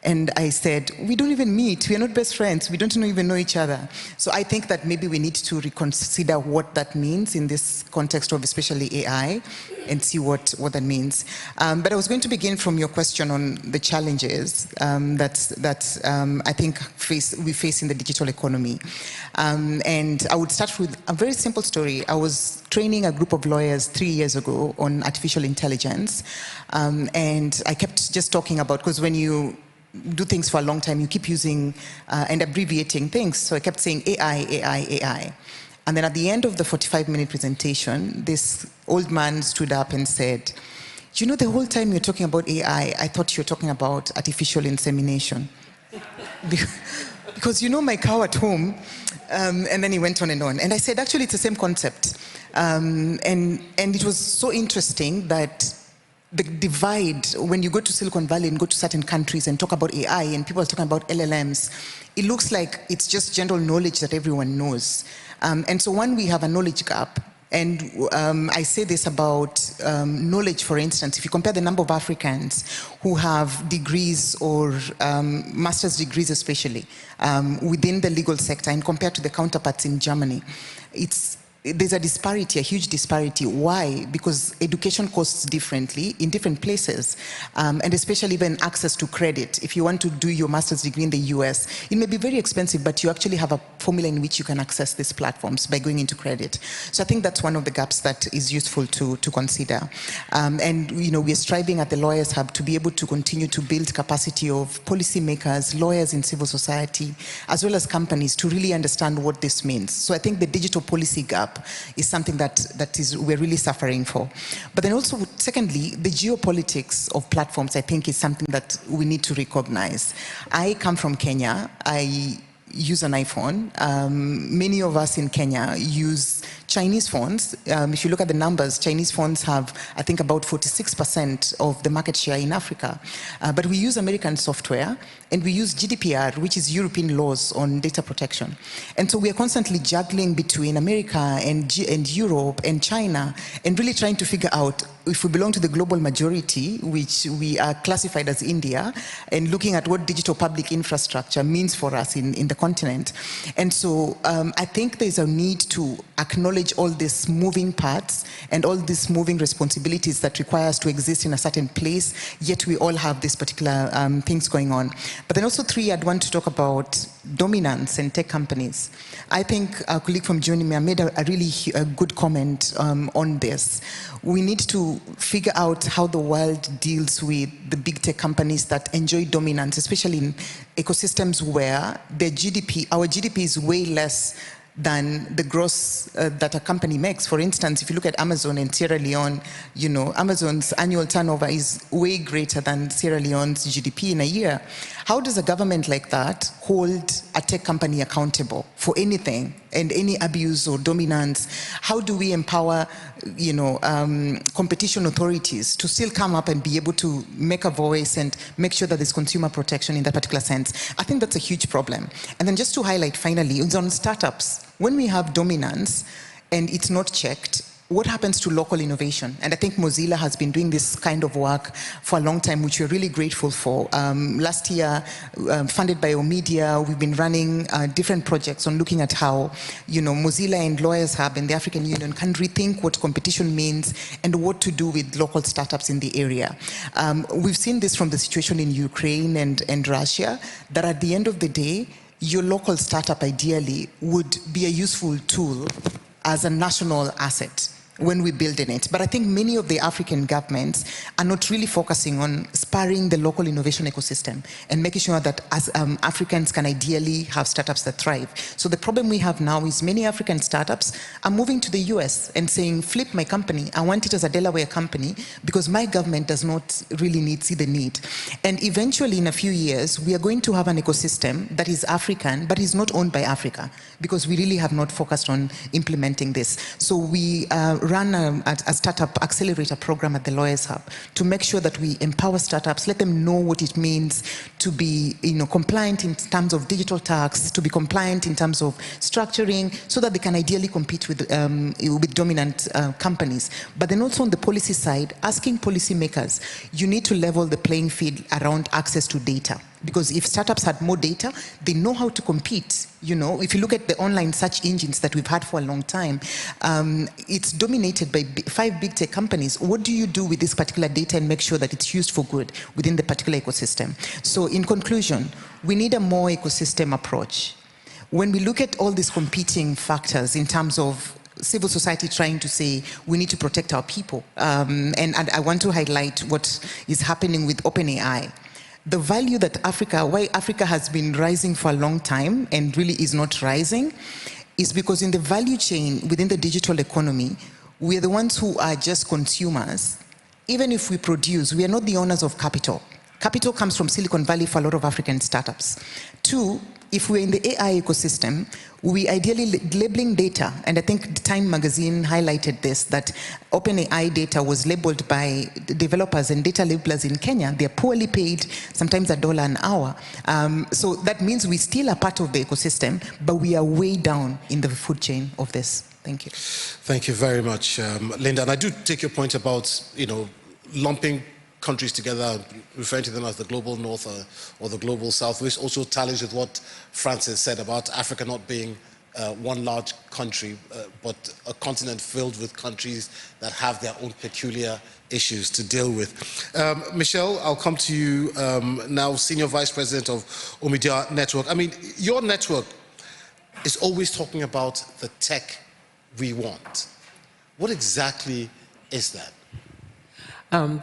And I said, we don't even meet, we are not best friends, we don't even know each other. So I think that maybe we need to reconsider what that means in this context of especially AI and see what that means. But I was going to begin from your question on the challenges that I think we face in the digital economy. And I would start with a very simple story. I was training a group of lawyers 3 years ago on artificial intelligence. And I kept just talking about, because when you do things for a long time, you keep using and abbreviating things. So I kept saying AI, AI, AI. And then at the end of the 45-minute presentation, this old man stood up and said, the whole time you're talking about AI, I thought you were talking about artificial insemination. Because my cow at home, and then he went on. And I said, actually, it's the same concept. And it was so interesting that the divide, when you go to Silicon Valley and go to certain countries and talk about AI and people are talking about LLMs, it looks like it's just general knowledge that everyone knows. And so we have a knowledge gap. And I say this about knowledge, for instance. If you compare the number of Africans who have degrees or master's degrees especially within the legal sector and compared to the counterparts in Germany, there's a disparity, a huge disparity. Why? Because education costs differently in different places, and especially even access to credit. If you want to do your master's degree in the US, it may be very expensive, but you actually have a formula in which you can access these platforms by going into credit. So I think that's one of the gaps that is useful to consider. And we're striving at the Lawyers Hub to be able to continue to build capacity of policymakers, lawyers in civil society, as well as companies to really understand what this means. So I think the digital policy gap is something that we're really suffering for. But then also, secondly, the geopolitics of platforms, I think, is something that we need to recognize. I come from Kenya. I use an iPhone. Many of us in Kenya use Chinese phones. If you look at the numbers, Chinese phones have, I think, about 46% of the market share in Africa. But we use American software, and we use GDPR, which is European laws on data protection. And so we are constantly juggling between America and Europe and China, and really trying to figure out if we belong to the global majority, which we are classified as India, and looking at what digital public infrastructure means for us in the continent. And so I think there's a need to acknowledge all these moving parts and all these moving responsibilities that require us to exist in a certain place, yet we all have these particular things going on. But then also I'd want to talk about dominance and tech companies. I think our colleague from Geneva made a really good comment on this. We need to figure out how the world deals with the big tech companies that enjoy dominance, especially in ecosystems where our GDP is way less than the gross that a company makes. For instance, if you look at Amazon and Sierra Leone, Amazon's annual turnover is way greater than Sierra Leone's GDP in a year. How does a government like that hold a tech company accountable for anything and any abuse or dominance? How do we empower, competition authorities to still come up and be able to make a voice and make sure that there's consumer protection in that particular sense? I think that's a huge problem. And then just to highlight finally, it's on startups. When we have dominance and it's not checked, what happens to local innovation? And I think Mozilla has been doing this kind of work for a long time, which we're really grateful for. Last year, funded by Omedia, we've been running different projects on looking at how, Mozilla and Lawyers Hub and the African Union can rethink what competition means and what to do with local startups in the area. We've seen this from the situation in Ukraine and Russia, that at the end of the day, your local startup ideally would be a useful tool as a national asset when we build in it. But I think many of the African governments are not really focusing on spurring the local innovation ecosystem and making sure that as Africans can ideally have startups that thrive. So the problem we have now is many African startups are moving to the US and saying, flip my company, I want it as a Delaware company because my government does not really see the need. And eventually in a few years, we are going to have an ecosystem that is African, but is not owned by Africa because we really have not focused on implementing this. So we run a startup accelerator program at the Lawyers Hub to make sure that we empower startups, let them know what it means to be compliant in terms of digital tax, to be compliant in terms of structuring, so that they can ideally compete with dominant companies. But then also on the policy side, asking policymakers, you need to level the playing field around access to data. Because if startups had more data, they know how to compete. If you look at the online search engines that we've had for a long time, it's dominated by 5 big tech companies. What do you do with this particular data and make sure that it's used for good within the particular ecosystem? So in conclusion, we need a more ecosystem approach. When we look at all these competing factors in terms of civil society trying to say we need to protect our people, and I want to highlight what is happening with OpenAI. The value that why Africa has been rising for a long time and really is not rising, is because in the value chain within the digital economy, we are the ones who are just consumers. Even if we produce, we are not the owners of capital. Capital comes from Silicon Valley for a lot of African startups. 2, if we're in the AI ecosystem, we ideally labeling data, and I think Time magazine highlighted this, that OpenAI data was labeled by developers and data labelers in Kenya. They're poorly paid, sometimes $1 an hour. So that means we still are part of the ecosystem, but we are way down in the food chain of this. Thank you. Thank you very much, Linda. And I do take your point about, lumping countries together, referring to them as the global north or the global south, which also tallies with what Francis said about Africa not being one large country, but a continent filled with countries that have their own peculiar issues to deal with. Michelle, I'll come to you now, Senior Vice President of Omedia Network. I mean, your network is always talking about the tech we want. What exactly is that?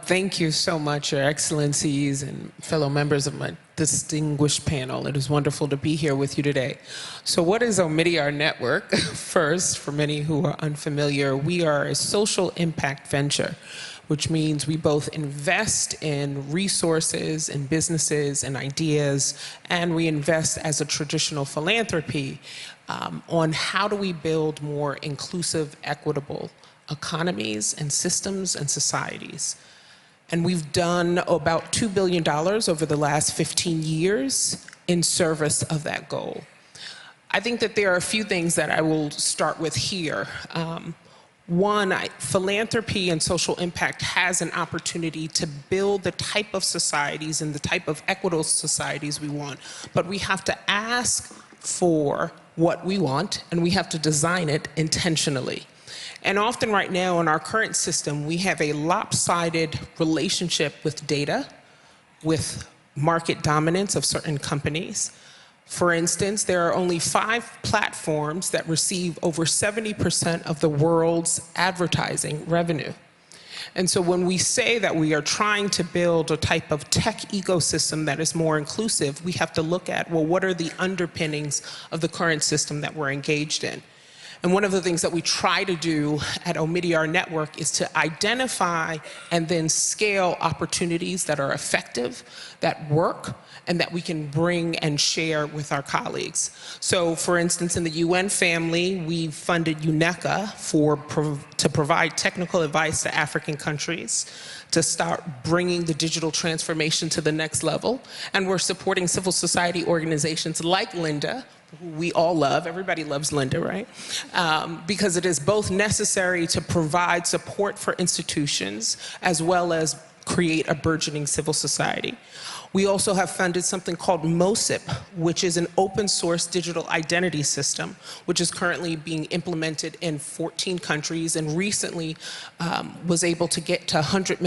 Thank you so much, Your Excellencies and fellow members of my distinguished panel. It is wonderful to be here with you today. So what is Omedia Network? First, for many who are unfamiliar, we are a social impact venture, which means we both invest in resources and businesses and ideas, and we invest as a traditional philanthropy on how do we build more inclusive, equitable economies and systems and societies. And we've done about $2 billion over the last 15 years in service of that goal. I think that there are a few things that I will start with here. One, philanthropy and social impact has an opportunity to build the type of societies and the type of equitable societies we want, but we have to ask for what we want and we have to design it intentionally. And often right now in our current system, we have a lopsided relationship with data, with market dominance of certain companies. For instance, there are only 5 platforms that receive over 70% of the world's advertising revenue. And so when we say that we are trying to build a type of tech ecosystem that is more inclusive, we have to look at, well, what are the underpinnings of the current system that we're engaged in? And one of the things that we try to do at Omedia Network is to identify and then scale opportunities that are effective, that work, and that we can bring and share with our colleagues. So for instance, in the UN family, we funded UNCTAD to provide technical advice to African countries to start bringing the digital transformation to the next level. And we're supporting civil society organizations like Linda, who we all love. Everybody loves Linda, right? Because it is both necessary to provide support for institutions as well as create a burgeoning civil society. We also have funded something called MOSIP, which is an open source digital identity system, which is currently being implemented in 14 countries and recently was able to get to $100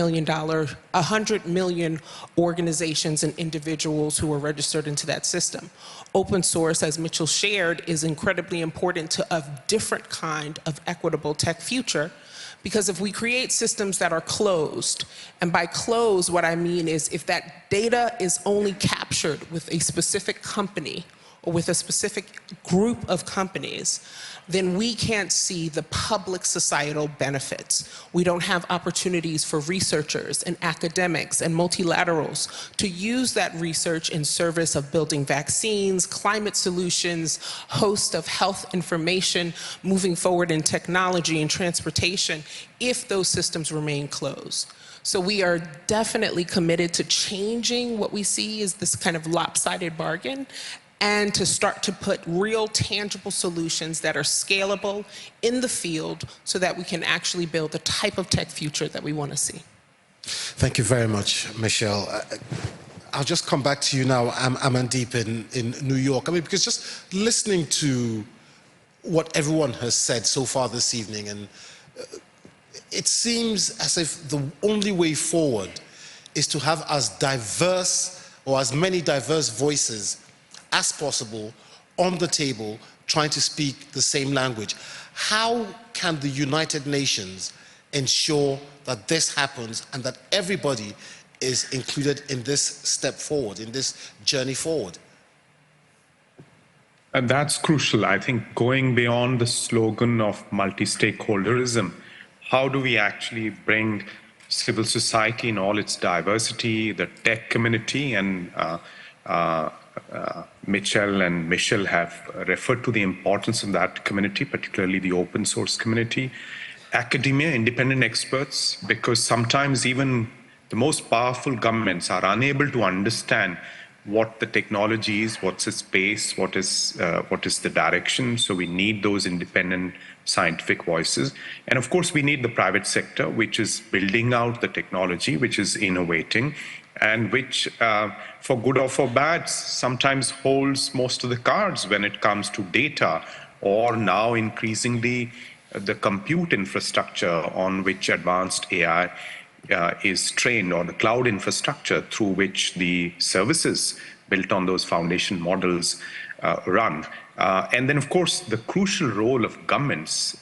million organizations and individuals who are registered into that system. Open source, as Mitchell shared, is incredibly important to a different kind of equitable tech future. Because if we create systems that are closed, and by closed, what I mean is if that data is only captured with a specific company or with a specific group of companies, then we can't see the public societal benefits. We don't have opportunities for researchers and academics and multilaterals to use that research in service of building vaccines, climate solutions, host of health information, moving forward in technology and transportation, if those systems remain closed. So we are definitely committed to changing what we see as this kind of lopsided bargain, and to start to put real tangible solutions that are scalable in the field so that we can actually build the type of tech future that we want to see. Thank you very much, Michelle. I'll just come back to you now, Amandeep, in New York. I mean, because just listening to what everyone has said so far this evening, and it seems as if the only way forward is to have as diverse or as many diverse voices as possible on the table trying to speak the same language. How can the United Nations ensure that this happens and that everybody is included in this step forward, in this journey forward? And that's crucial. I think going beyond the slogan of multi-stakeholderism, how do we actually bring civil society in all its diversity, the tech community, and Mitchell and Michelle have referred to the importance of that community, particularly the open source community, academia, independent experts, because sometimes even the most powerful governments are unable to understand what the technology is, what's its space, what is the direction. So we need those independent scientific voices. And of course, we need the private sector, which is building out the technology, which is innovating, and which, for good or for bad, sometimes holds most of the cards when it comes to data, or now increasingly the compute infrastructure on which advanced AI is trained, or the cloud infrastructure through which the services built on those foundation models run. And then, of course, the crucial role of governments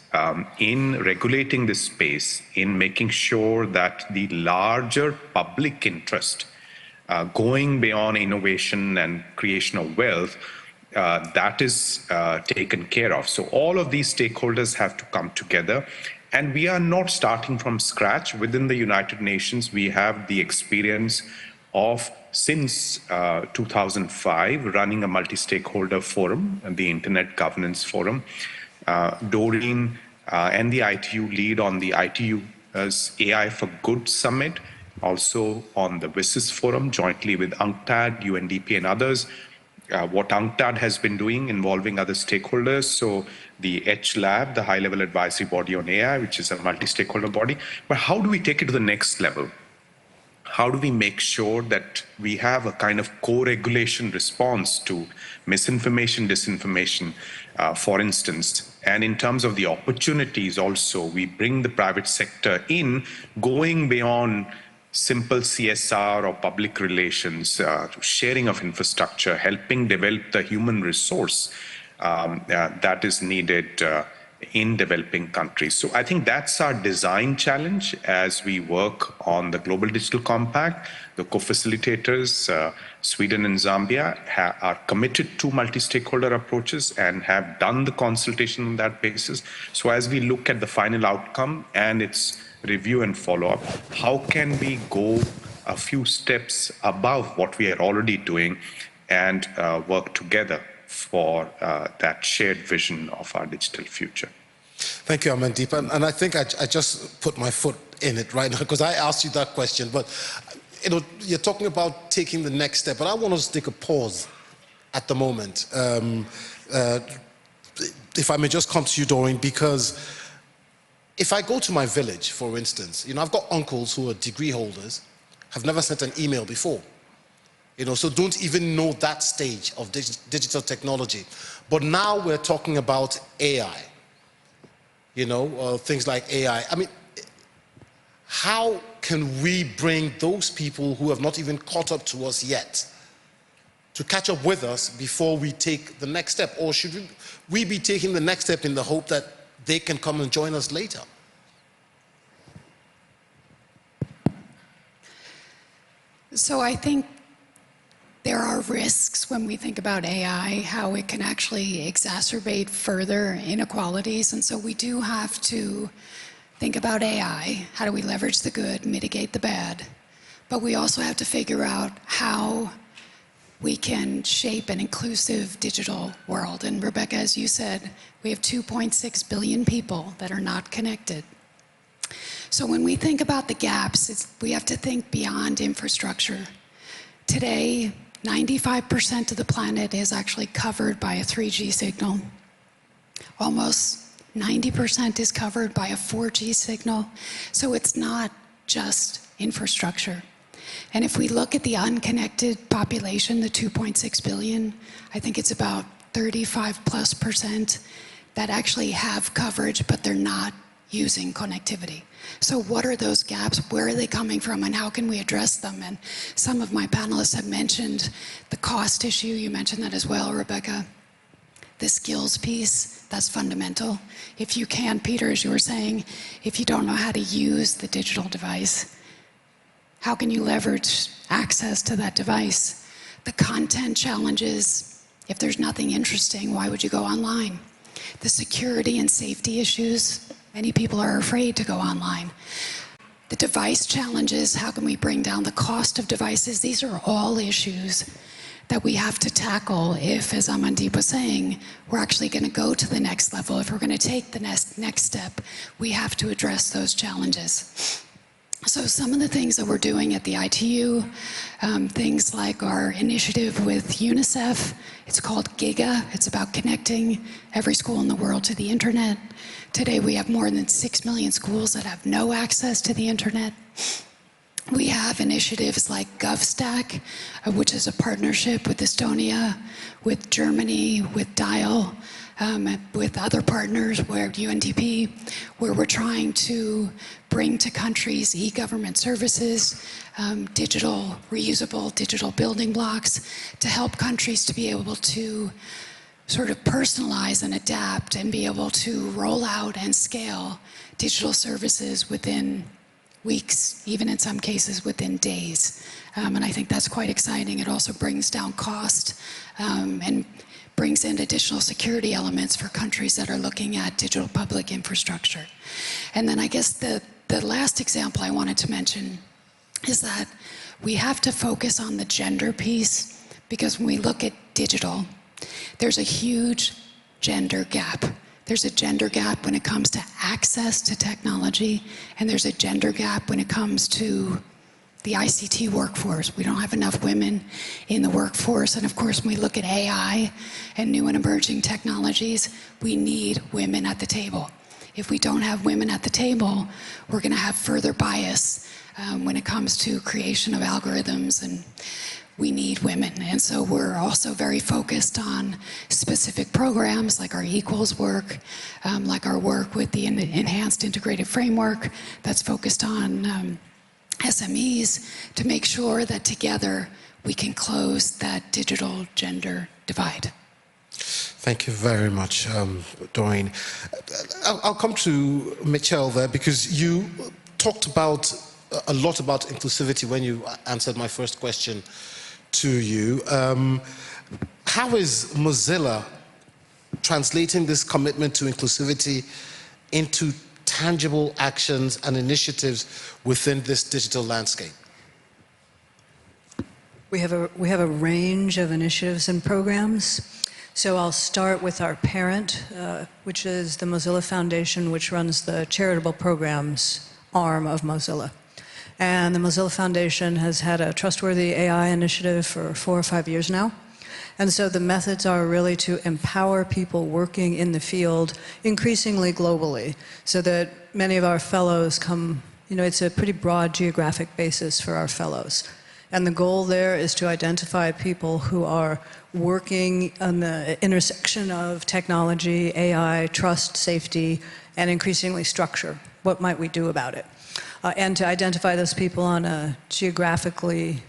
in regulating this space, in making sure that the larger public interest going beyond innovation and creation of wealth, that is taken care of. So all of these stakeholders have to come together. And we are not starting from scratch. Within the United Nations, we have the experience of, since 2005, running a multi-stakeholder forum, the Internet Governance Forum. Doreen and the ITU lead on the ITU's AI for Good Summit, also on the WSIS Forum, jointly with UNCTAD, UNDP, and others. What UNCTAD has been doing, involving other stakeholders. So the H Lab, the high-level advisory body on AI, which is a multi-stakeholder body. But how do we take it to the next level? How do we make sure that we have a kind of co-regulation response to misinformation, disinformation, for instance? And in terms of the opportunities also, we bring the private sector in, going beyond simple CSR or public relations, sharing of infrastructure, helping develop the human resource that is needed in developing countries. So I think that's our design challenge as we work on the Global Digital Compact. The co-facilitators, Sweden and Zambia, are committed to multi-stakeholder approaches and have done the consultation on that basis. So as we look at the final outcome and its review and follow-up, how can we go a few steps above what we are already doing and work together for that shared vision of our digital future? Thank you, Amandeep. And I think I just put my foot in it right now, because I asked you that question. But you're talking about taking the next step, but I want us to take a pause at the moment. if I may just come to you, Doreen, because if I go to my village, for instance, I've got uncles who are degree holders, have never sent an email before, so don't even know that stage of digital technology. But now we're talking about AI, things like AI. I mean, how can we bring those people who have not even caught up to us yet to catch up with us before we take the next step? Or should we be taking the next step in the hope that they can come and join us later? So I think there are risks when we think about AI, how it can actually exacerbate further inequalities. And so we do have to think about AI. How do we leverage the good, mitigate the bad? But we also have to figure out how we can shape an inclusive digital world. And Rebecca, as you said, we have 2.6 billion people that are not connected. So when we think about the gaps, we have to think beyond infrastructure. Today, 95% of the planet is actually covered by a 3G signal. Almost 90% is covered by a 4G signal. So it's not just infrastructure. And if we look at the unconnected population, the 2.6 billion, I think it's about 35+% that actually have coverage, but they're not using connectivity. So what are those gaps? Where are they coming from, and how can we address them? And some of my panelists have mentioned the cost issue. You mentioned that as well, Rebecca. The skills piece, that's fundamental. If you can, Peter, as you were saying, if you don't know how to use the digital device, how can you leverage access to that device? The content challenges, if there's nothing interesting, why would you go online? The security and safety issues, many people are afraid to go online. The device challenges, how can we bring down the cost of devices? These are all issues that we have to tackle if, as Amandeep was saying, we're actually going to go to the next level. If we're going to take the next step, we have to address those challenges. So some of the things that we're doing at the ITU, things like our initiative with UNICEF, it's called GIGA. It's about connecting every school in the world to the internet. Today we have more than 6 million schools that have no access to the internet. We have initiatives like GovStack, which is a partnership with Estonia, with Germany, with DIAL, with other partners, where UNDP, where we're trying to bring to countries e-government services, digital, reusable digital building blocks to help countries to be able to sort of personalize and adapt and be able to roll out and scale digital services within weeks, even in some cases within days. And I think that's quite exciting. It also brings down cost and brings in additional security elements for countries that are looking at digital public infrastructure. And then I guess the last example I wanted to mention is that we have to focus on the gender piece, because when we look at digital, there's a huge gender gap. There's a gender gap when it comes to access to technology, and there's a gender gap when it comes to the ICT workforce. We don't have enough women in the workforce, and of course, when we look at AI and new and emerging technologies, we need women at the table. If we don't have women at the table, we're going to have further bias when it comes to creation of algorithms, and we need women. And so we're also very focused on specific programs like our Equals work, like our work with the Enhanced Integrated Framework that's focused on SMEs, to make sure that together we can close that digital gender divide. Thank you very much, Doreen. I'll come to Michelle there, because you talked a lot about inclusivity when you answered my first question to you. How is Mozilla translating this commitment to inclusivity into tangible actions and initiatives within this digital landscape? We have a range of initiatives and programs. So I'll start with our parent, which is the Mozilla Foundation, which runs the charitable programs arm of Mozilla. And the Mozilla Foundation has had a trustworthy AI initiative for 4 or 5 years now. And so the methods are really to empower people working in the field increasingly globally, so that many of our fellows come, it's a pretty broad geographic basis for our fellows. And the goal there is to identify people who are working on the intersection of technology, AI, trust, safety, and increasingly structure. What might we do about it? And to identify those people on a geographically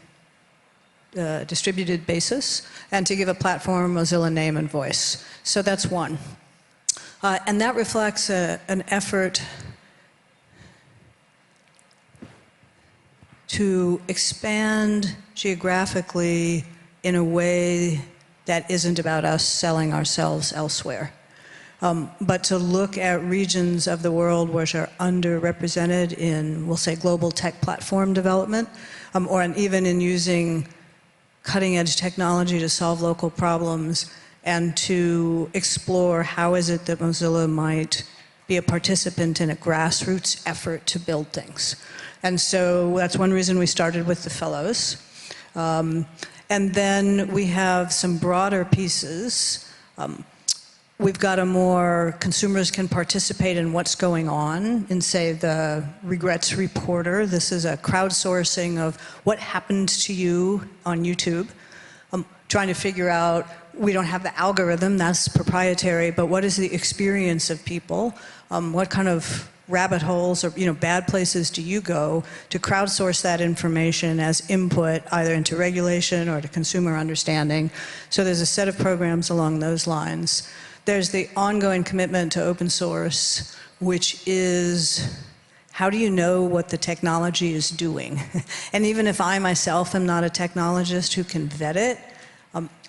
distributed basis, and to give a platform, Mozilla name and voice. So that's one. And that reflects an effort to expand geographically in a way that isn't about us selling ourselves elsewhere. But to look at regions of the world which are underrepresented in, we'll say, global tech platform development, or even in using cutting-edge technology to solve local problems, and to explore how is it that Mozilla might be a participant in a grassroots effort to build things. And so that's one reason we started with the fellows. And then we have some broader pieces. We've got a more consumers can participate in what's going on in, say, the Regrets Reporter. This is a crowdsourcing of what happened to you on YouTube. Trying to figure out, we don't have the algorithm, that's proprietary, but what is the experience of people? What kind of rabbit holes or bad places do you go to crowdsource that information as input either into regulation or to consumer understanding? So there's a set of programs along those lines. There's the ongoing commitment to open source, which is, how do you know what the technology is doing? And even if I myself am not a technologist who can vet it,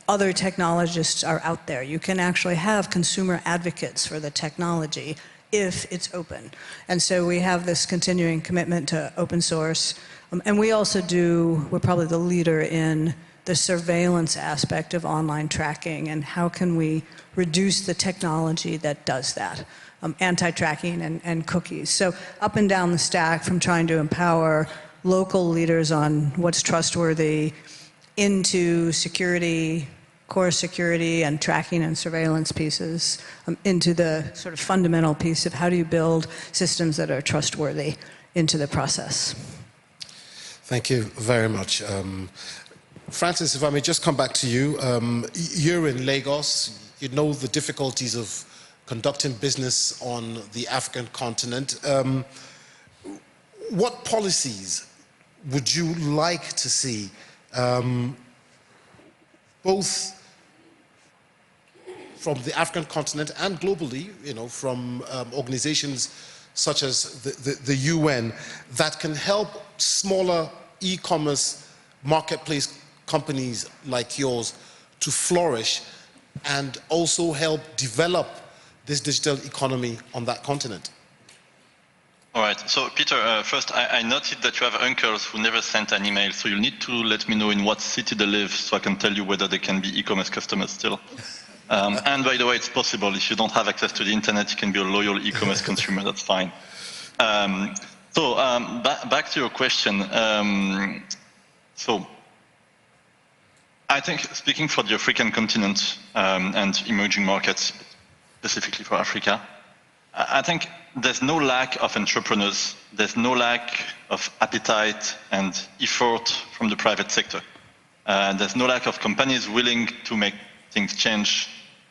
other technologists are out there. You can actually have consumer advocates for the technology if it's open. And so we have this continuing commitment to open source. And we also we're probably the leader in the surveillance aspect of online tracking, and how can we reduce the technology that does that, anti-tracking and cookies. So up and down the stack, from trying to empower local leaders on what's trustworthy, into security, core security and tracking and surveillance pieces, into the sort of fundamental piece of how do you build systems that are trustworthy into the process. Thank you very much. Francis, if I may just come back to you. You're in Lagos. You know the difficulties of conducting business on the African continent. What policies would you like to see, both from the African continent and globally, from organizations such as the UN, that can help smaller e-commerce marketplace companies like yours to flourish and also help develop this digital economy on that continent? All right, so Peter, first I noted that you have uncles who never sent an email, so you'll need to let me know in what city they live so I can tell you whether they can be e-commerce customers still. And by the way, it's possible. If you don't have access to the internet, you can be a loyal e-commerce consumer, that's fine. Back to your question. So I think, speaking for the African continent and emerging markets, specifically for Africa, I think there's no lack of entrepreneurs, there's no lack of appetite and effort from the private sector. There's no lack of companies willing to make things change,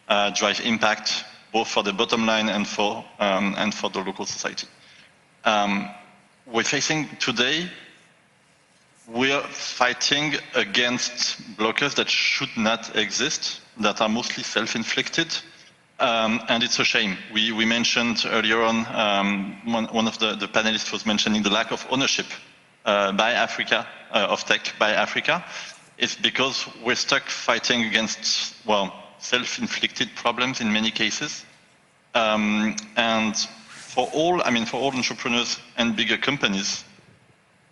drive impact, both for the bottom line and for the local society. We're facing today, we're fighting against blockers that should not exist, that are mostly self-inflicted. And it's a shame. We mentioned earlier on, one of the panelists was mentioning the lack of ownership by Africa, of tech by Africa. It's because we're stuck fighting against, self-inflicted problems in many cases. And for all entrepreneurs and bigger companies,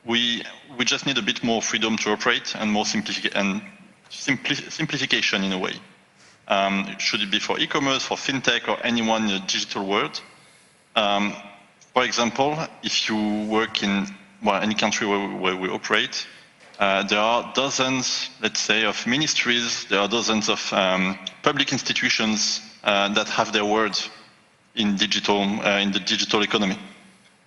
we just need a bit more freedom to operate and more simplification in a way. Should it be for e-commerce, for fintech, or anyone in the digital world? For example, if you work in any country where we operate, There are dozens, let's say, of ministries, there are dozens of public institutions that have their word in the digital economy.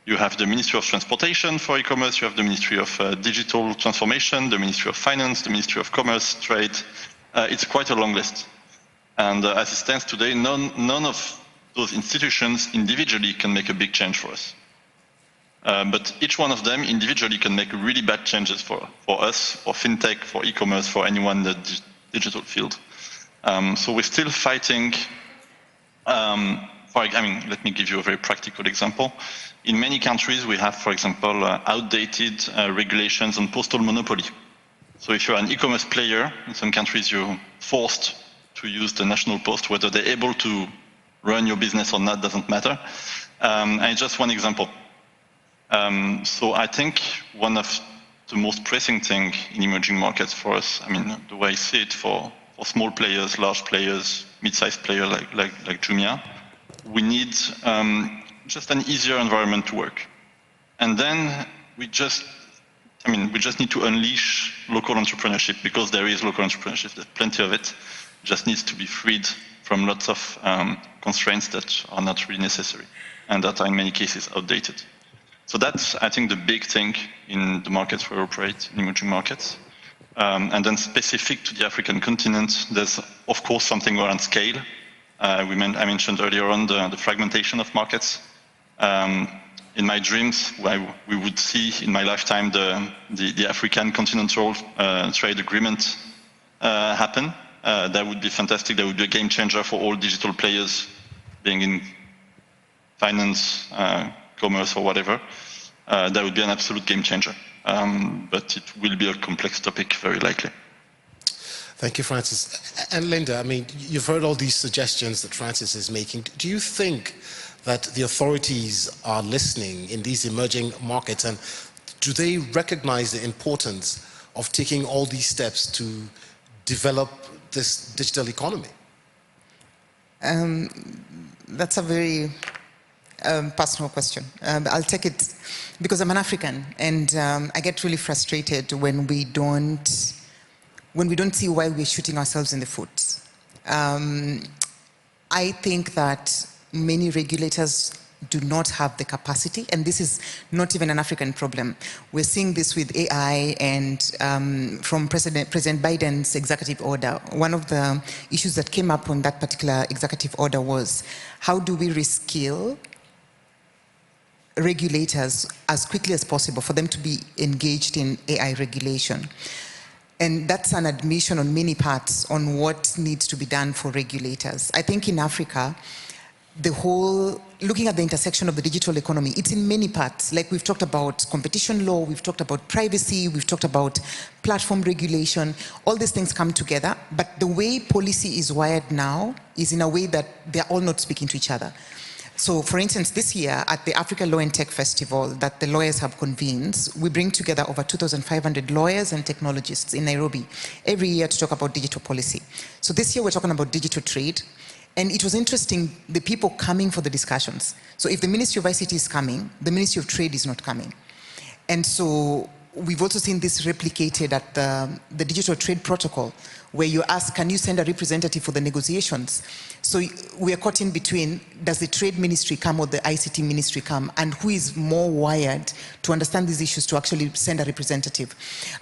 You have the Ministry of Transportation for e-commerce, you have the Ministry of Digital Transformation, the Ministry of Finance, the Ministry of Commerce, Trade. It's quite a long list. And as it stands today, none of those institutions individually can make a big change for us. But each one of them individually can make really bad changes for us, for fintech, for e-commerce, for anyone in the digital field. So we're still fighting. Let me give you a very practical example. In many countries, we have, for example, outdated regulations on postal monopoly. So if you're an e-commerce player, in some countries you're forced to use the national post. Whether they're able to run your business or not doesn't matter. And it's just one example. So I think one of the most pressing things in emerging markets for us, the way I see it, for small players, large players, mid-sized players like Jumia, we need just an easier environment to work. And then we just need to unleash local entrepreneurship, because there is local entrepreneurship, there's plenty of it. It just needs to be freed from lots of constraints that are not really necessary and that are in many cases outdated. So that's, I think, the big thing in the markets where we operate, in emerging markets. And then specific to the African continent, there's, of course, something around scale. I mentioned earlier on the fragmentation of markets. In my dreams, we would see in my lifetime the African continental trade agreement happen. That would be fantastic. That would be a game changer for all digital players, being in finance, commerce, or whatever. That would be an absolute game changer. But it will be a complex topic, very likely. Thank you, Francis. And Linda, you've heard all these suggestions that Francis is making. Do you think that the authorities are listening in these emerging markets, and do they recognize the importance of taking all these steps to develop this digital economy? That's a very personal question. I'll take it because I'm an African, and I get really frustrated when we don't see why we're shooting ourselves in the foot. I think that many regulators do not have the capacity, and this is not even an African problem. We're seeing this with AI and from President Biden's executive order. One of the issues that came up on that particular executive order was, how do we reskill regulators as quickly as possible for them to be engaged in AI regulation? And that's an admission on many parts on what needs to be done for regulators. I think in Africa, looking at the intersection of the digital economy, it's in many parts. Like, we've talked about competition law, we've talked about privacy, we've talked about platform regulation. All these things come together, but the way policy is wired now is in a way that they're all not speaking to each other. So, for instance, this year at the Africa Law and Tech Festival that the lawyers have convened, we bring together over 2,500 lawyers and technologists in Nairobi every year to talk about digital policy. So this year we're talking about digital trade. And it was interesting, the people coming for the discussions. So if the Ministry of ICT is coming, the Ministry of Trade is not coming. And so we've also seen this replicated at the Digital Trade Protocol, where you ask, can you send a representative for the negotiations? So we are caught in between, does the Trade Ministry come or the ICT Ministry come? And who is more wired to understand these issues to actually send a representative?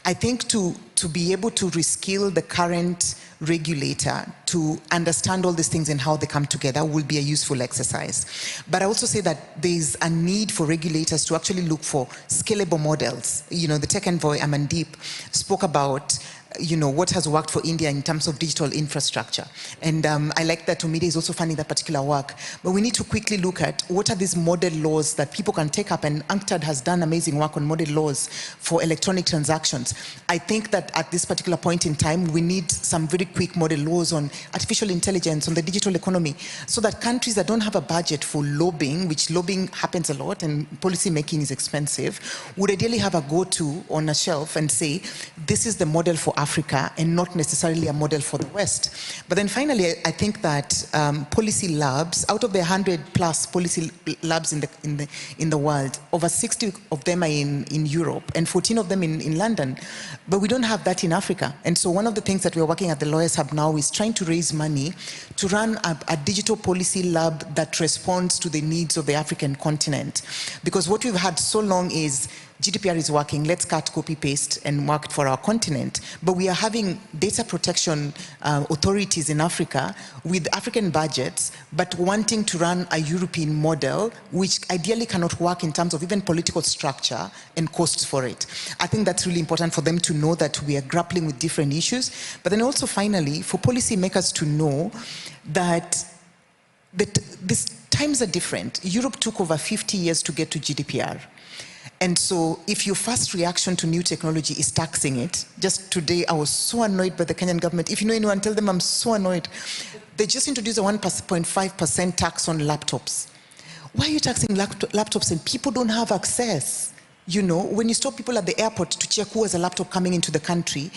I think to be able to reskill the current regulator to understand all these things and how they come together will be a useful exercise. But I also say that there's a need for regulators to actually look for scalable models. You know, the Tech Envoy, Amandeep, spoke about what has worked for India in terms of digital infrastructure. And I like that Omide is also funding that particular work. But we need to quickly look at what are these model laws that people can take up. And UNCTAD has done amazing work on model laws for electronic transactions. I think that at this particular point in time, we need some very quick model laws on artificial intelligence, on the digital economy, so that countries that don't have a budget for lobbying, which lobbying happens a lot and policy making is expensive, would ideally have a go-to on a shelf and say, this is the model for Africa and not necessarily a model for the West. But then finally, I think that policy labs, out of the 100 plus policy labs in the world, over 60 of them are in Europe and 14 of them in London. But we don't have that in Africa. And so one of the things that we're working at the Lawyers Hub now is trying to raise money to run a digital policy lab that responds to the needs of the African continent. Because what we've had so long is GDPR is working, let's cut, copy, paste, and work it for our continent. But we are having data protection authorities in Africa with African budgets, but wanting to run a European model, which ideally cannot work in terms of even political structure and costs for it. I think that's really important for them to know that we are grappling with different issues. But then also finally, for policymakers to know that these times are different. Europe took over 50 years to get to GDPR. And so if your first reaction to new technology is taxing it, just today I was so annoyed by the Kenyan government. If you know anyone, tell them I'm so annoyed. They just introduced a 1.5% tax on laptops. Why are you taxing laptops and people don't have access? You know, when you stop people at the airport to check who has a laptop coming into the country,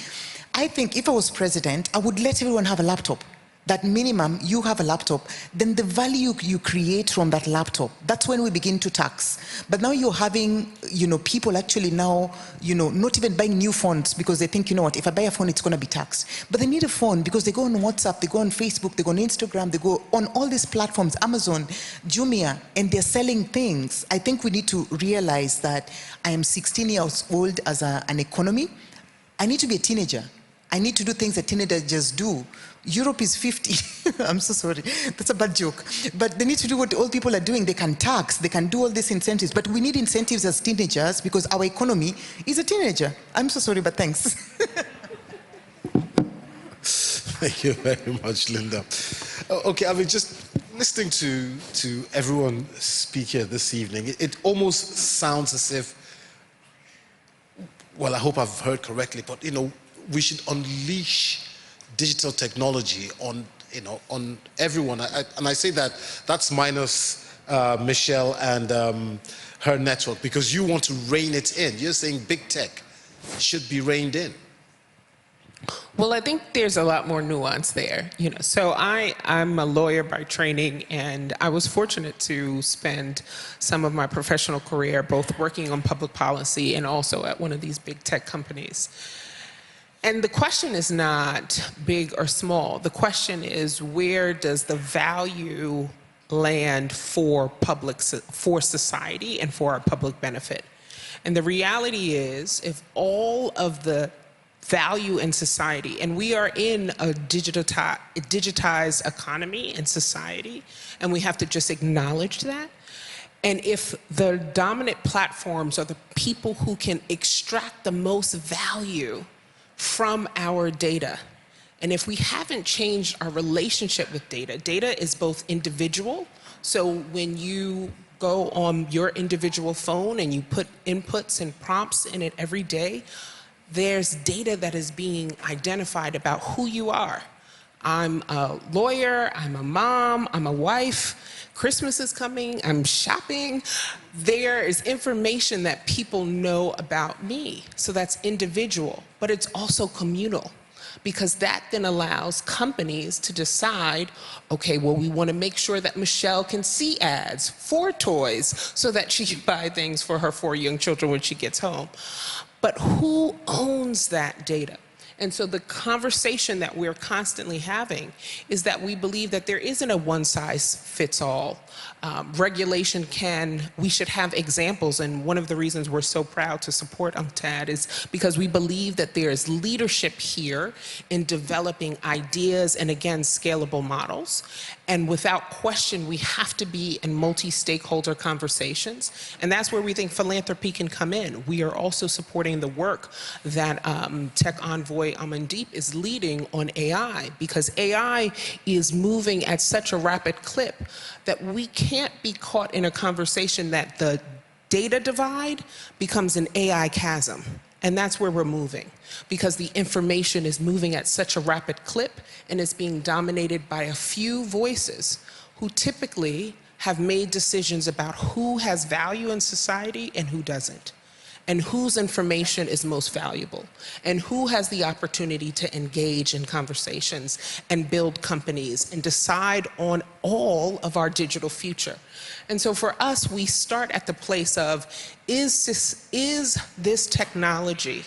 I think if I was president, I would let everyone have a laptop. That minimum, you have a laptop, then the value you create from that laptop, that's when we begin to tax. But now you're having, you know, people actually now, you know, not even buying new phones because they think, you know what, if I buy a phone, it's going to be taxed. But they need a phone because they go on WhatsApp, they go on Facebook, they go on Instagram, they go on all these platforms, Amazon, Jumia, and they're selling things. I think we need to realize that I am 16 years old as an economy. I need to be a teenager. I need to do things that teenagers do. Europe is 50. I'm so sorry. That's a bad joke. But they need to do what old people are doing. They can tax. They can do all these incentives. But we need incentives as teenagers because our economy is a teenager. I'm so sorry, but thanks. Thank you very much, Linda. Okay, I mean, just listening to everyone speak here this evening, it almost sounds as if, well, I hope I've heard correctly, but, you know, we should unleash digital technology on, you know, on everyone. And I say that that's minus Michelle and her network, because you want to rein it in. You're saying big tech should be reined in. Well, I think there's a lot more nuance there. You know, so I'm a lawyer by training, and I was fortunate to spend some of my professional career both working on public policy and also at one of these big tech companies. And the question is not big or small. The question is, where does the value land for society and for our public benefit? And the reality is, if all of the value in society, and we are in a digitized economy and society, and we have to just acknowledge that. And if the dominant platforms are the people who can extract the most value from our data, and if we haven't changed our relationship with data, data is both individual, so when you go on your individual phone and you put inputs and prompts in it every day, there's data that is being identified about who you are. I'm a lawyer, I'm a mom, I'm a wife, Christmas is coming, I'm shopping. There is information that people know about me. So that's individual, but it's also communal, because that then allows companies to decide, okay, well, we want to make sure that Michelle can see ads for toys so that she can buy things for her 4 young children when she gets home. But who owns that data? And so the conversation that we're constantly having is that we believe that there isn't a one-size-fits-all. We should have examples, and one of the reasons we're so proud to support UNCTAD is because we believe that there is leadership here in developing ideas and, again, scalable models. And without question, we have to be in multi-stakeholder conversations, and that's where we think philanthropy can come in. We are also supporting the work that Tech Envoy Amandeep is leading on AI, because AI is moving at such a rapid clip that we can't be caught in a conversation that the data divide becomes an AI chasm. And that's where we're moving, because the information is moving at such a rapid clip and is being dominated by a few voices who typically have made decisions about who has value in society and who doesn't. and whose information is most valuable, and who has the opportunity to engage in conversations and build companies and decide on all of our digital future. And so for us, we start at the place of, is this technology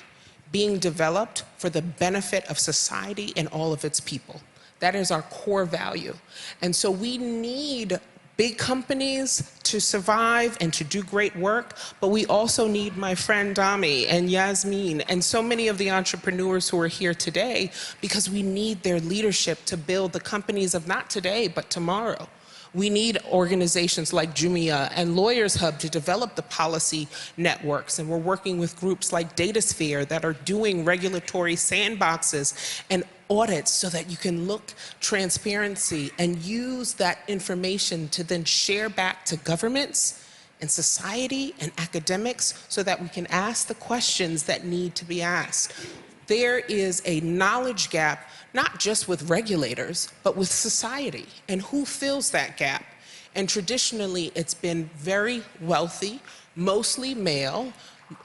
being developed for the benefit of society and all of its people? That is our core value. And so we need big companies to survive and to do great work, but we also need my friend Dami and Yasmin and so many of the entrepreneurs who are here today, because we need their leadership to build the companies of not today, but tomorrow. We need organizations like Jumia and Lawyers Hub to develop the policy networks, and we're working with groups like DataSphere that are doing regulatory sandboxes and audits so that you can look transparency and use that information to then share back to governments and society and academics so that we can ask the questions that need to be asked. There is a knowledge gap, not just with regulators, but with society. And who fills that gap? And traditionally, it's been very wealthy, mostly male,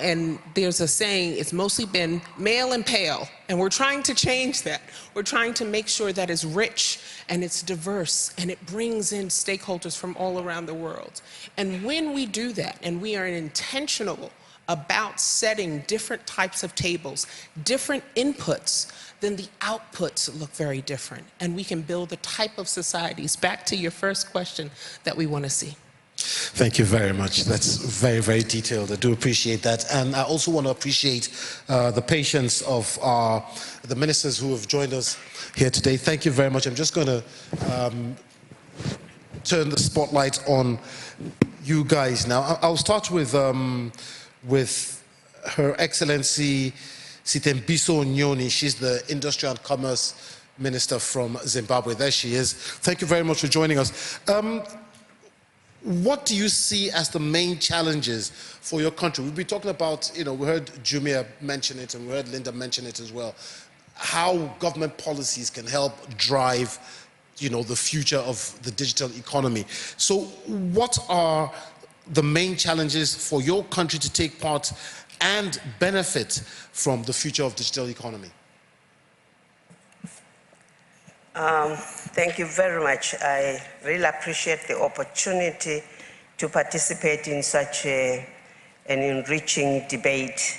and there's a saying, it's mostly been male and pale, and we're trying to change that. We're trying to make sure that it's rich and it's diverse and it brings in stakeholders from all around the world. And when we do that, and we are intentional about setting different types of tables, different inputs, then the outputs look very different, and we can build the type of societies, back to your first question, that we want to see. Thank you very much. That's very, very detailed. I do appreciate that. And I also want to appreciate the patience of the ministers who have joined us here today. Thank you very much. I'm just going to turn the spotlight on you guys now. I'll start with Her Excellency Sitembiso Nyoni. She's the Industry and Commerce Minister from Zimbabwe. There she is. Thank you very much for joining us. What do you see as the main challenges for your country? We've been talking about, we heard Jumia mention it, and we heard Linda mention it as well, how government policies can help drive, the future of the digital economy. So what are the main challenges for your country to take part and benefit from the future of digital economy? Thank you very much. I really appreciate the opportunity to participate in such an enriching debate.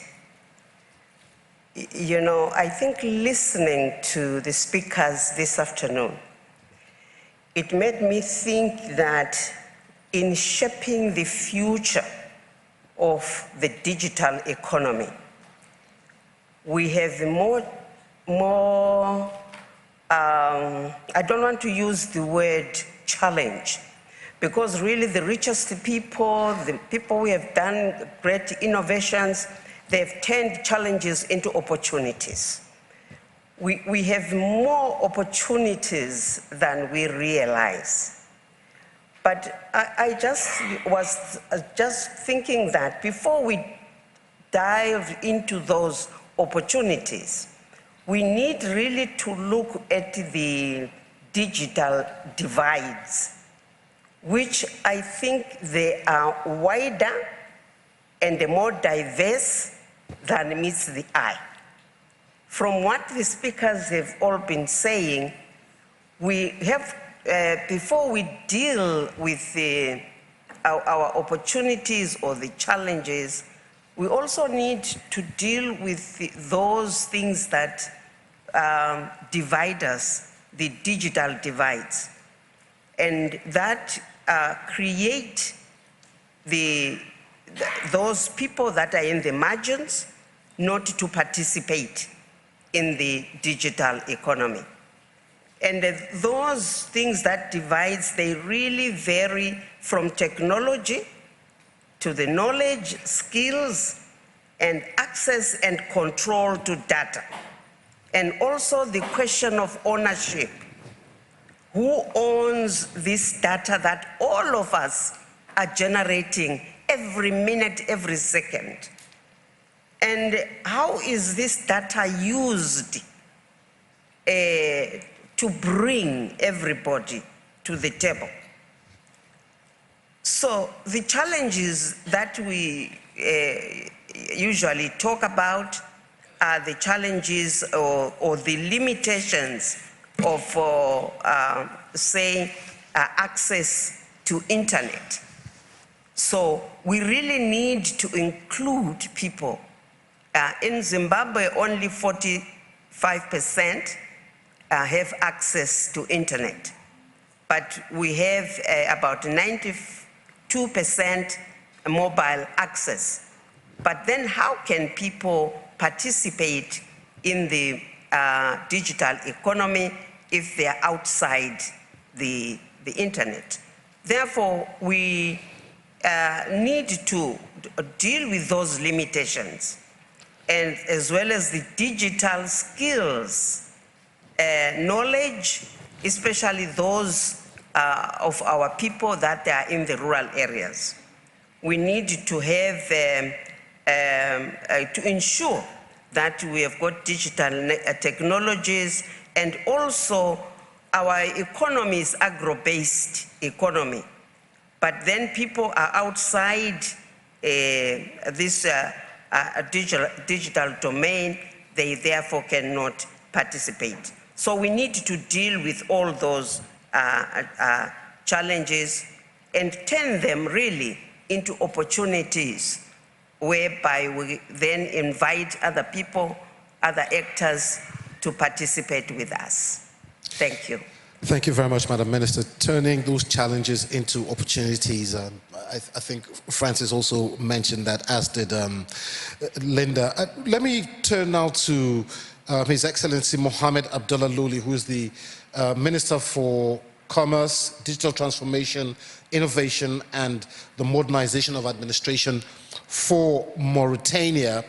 I think listening to the speakers this afternoon, it made me think that in shaping the future of the digital economy, we have more I don't want to use the word challenge, because really the richest people, the people who have done great innovations, they've turned challenges into opportunities. We have more opportunities than we realize. But I was just thinking that before we dive into those opportunities, we need really to look at the digital divides, which I think they are wider and more diverse than meets the eye. From what the speakers have all been saying, we have, before we deal with our opportunities or the challenges, we also need to deal with those things that divide us, the digital divides, and that create those people that are in the margins not to participate in the digital economy. And those things that divides, they really vary from technology to the knowledge, skills, and access and control to data. And also the question of ownership. Who owns this data that all of us are generating every minute, every second? And how is this data used to bring everybody to the table? So the challenges that we usually talk about are the challenges or the limitations of, say, access to internet. So we really need to include people. In Zimbabwe, only 45% have access to internet, but we have about 92% mobile access. But then how can people participate in the digital economy if they are outside the internet? Therefore, we need to deal with those limitations, and as well as the digital skills, knowledge, especially those of our people that are in the rural areas. We need to have, to ensure that we have got digital technologies, and also our economy is agro-based economy. But then people are outside this digital domain, they therefore cannot participate. So we need to deal with all those challenges and turn them really into opportunities, whereby we then invite other people, other actors to participate with us. Thank you. Thank you very much, Madam Minister. Turning those challenges into opportunities. I think Francis also mentioned that, as did Linda. Let me turn now to His Excellency Mohamed Abdullah Luli, who is the Minister for Commerce, Digital Transformation, Innovation, and the Modernization of Administration for Mauritania.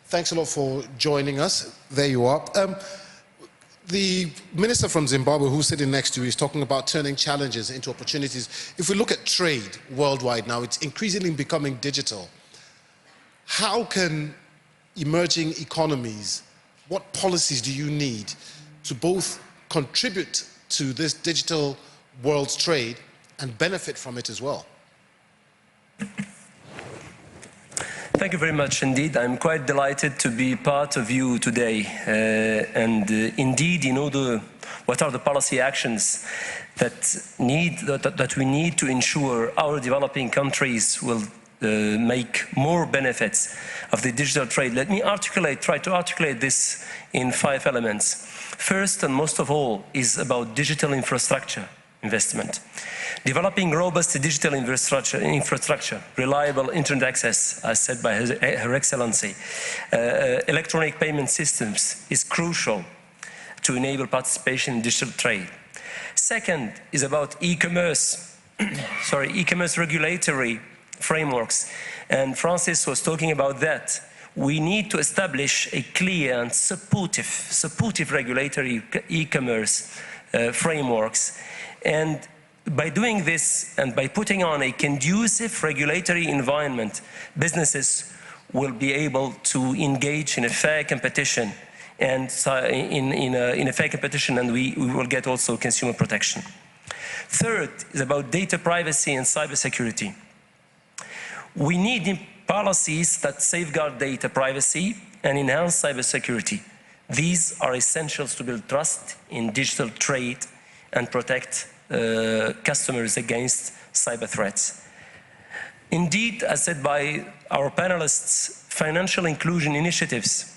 Thanks a lot for joining us. There you are. The minister from Zimbabwe, who's sitting next to you, is talking about turning challenges into opportunities. If we look at trade worldwide now, it's increasingly becoming digital. How can emerging economies, what policies do you need to both contribute to this digital world's trade and benefit from it as well? Thank you very much indeed. I'm quite delighted to be part of you today. Indeed, you know, what are the policy actions that we need to ensure our developing countries will make more benefits of the digital trade. Let me try to articulate this in 5 elements. First and most of all is about digital infrastructure investment. Developing robust digital infrastructure, reliable internet access, as said by Her Excellency, electronic payment systems is crucial to enable participation in digital trade. Second is about e-commerce, e-commerce regulatory frameworks. And Francis was talking about that. We need to establish a clear and supportive regulatory e-commerce frameworks. And by doing this and by putting on a conducive regulatory environment, businesses will be able to engage in a fair competition, and in a fair competition, and we will get also consumer protection. Third is about data privacy and cybersecurity. We need policies that safeguard data privacy and enhance cybersecurity. These are essentials to build trust in digital trade and protect customers against cyber threats. Indeed, as said by our panelists, financial inclusion initiatives,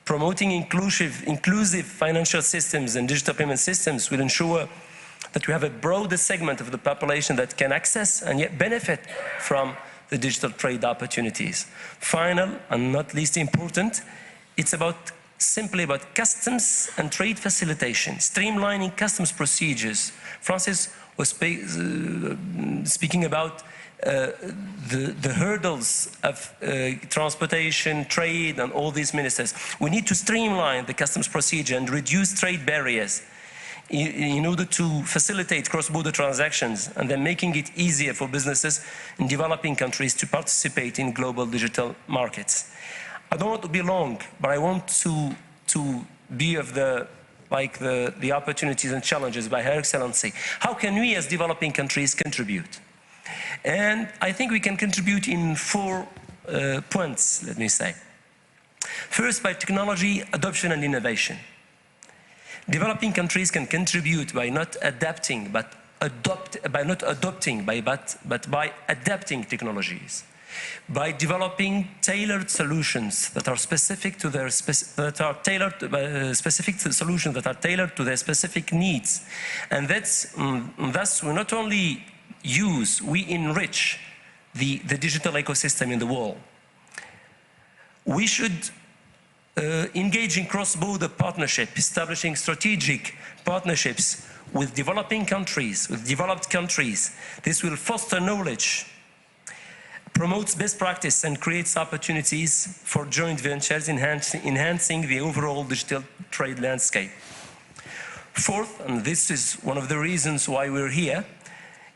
promoting inclusive financial systems and digital payment systems will ensure that we have a broader segment of the population that can access and yet benefit from the digital trade opportunities. Final and not least important, it's simply about customs and trade facilitation, streamlining customs procedures. Francis was speaking about the hurdles of transportation, trade, and all these ministers. We need to streamline the customs procedure and reduce trade barriers in order to facilitate cross-border transactions, and then making it easier for businesses in developing countries to participate in global digital markets. I don't want to be long, but I want to be of the opportunities and challenges by Her Excellency. How can we as developing countries contribute? And I think we can contribute in four points, let me say. First, by technology adoption and innovation. Developing countries can contribute by not adapting, but by adapting technologies, by developing tailored solutions that are specific to their solutions that are tailored to their specific needs, and thus we not only we enrich the digital ecosystem in the world. We should engage in cross-border partnership, establishing strategic partnerships with developing countries, with developed countries. This will foster knowledge, promotes best practice, and creates opportunities for joint ventures, enhancing the overall digital trade landscape. Fourth, and this is one of the reasons why we're here,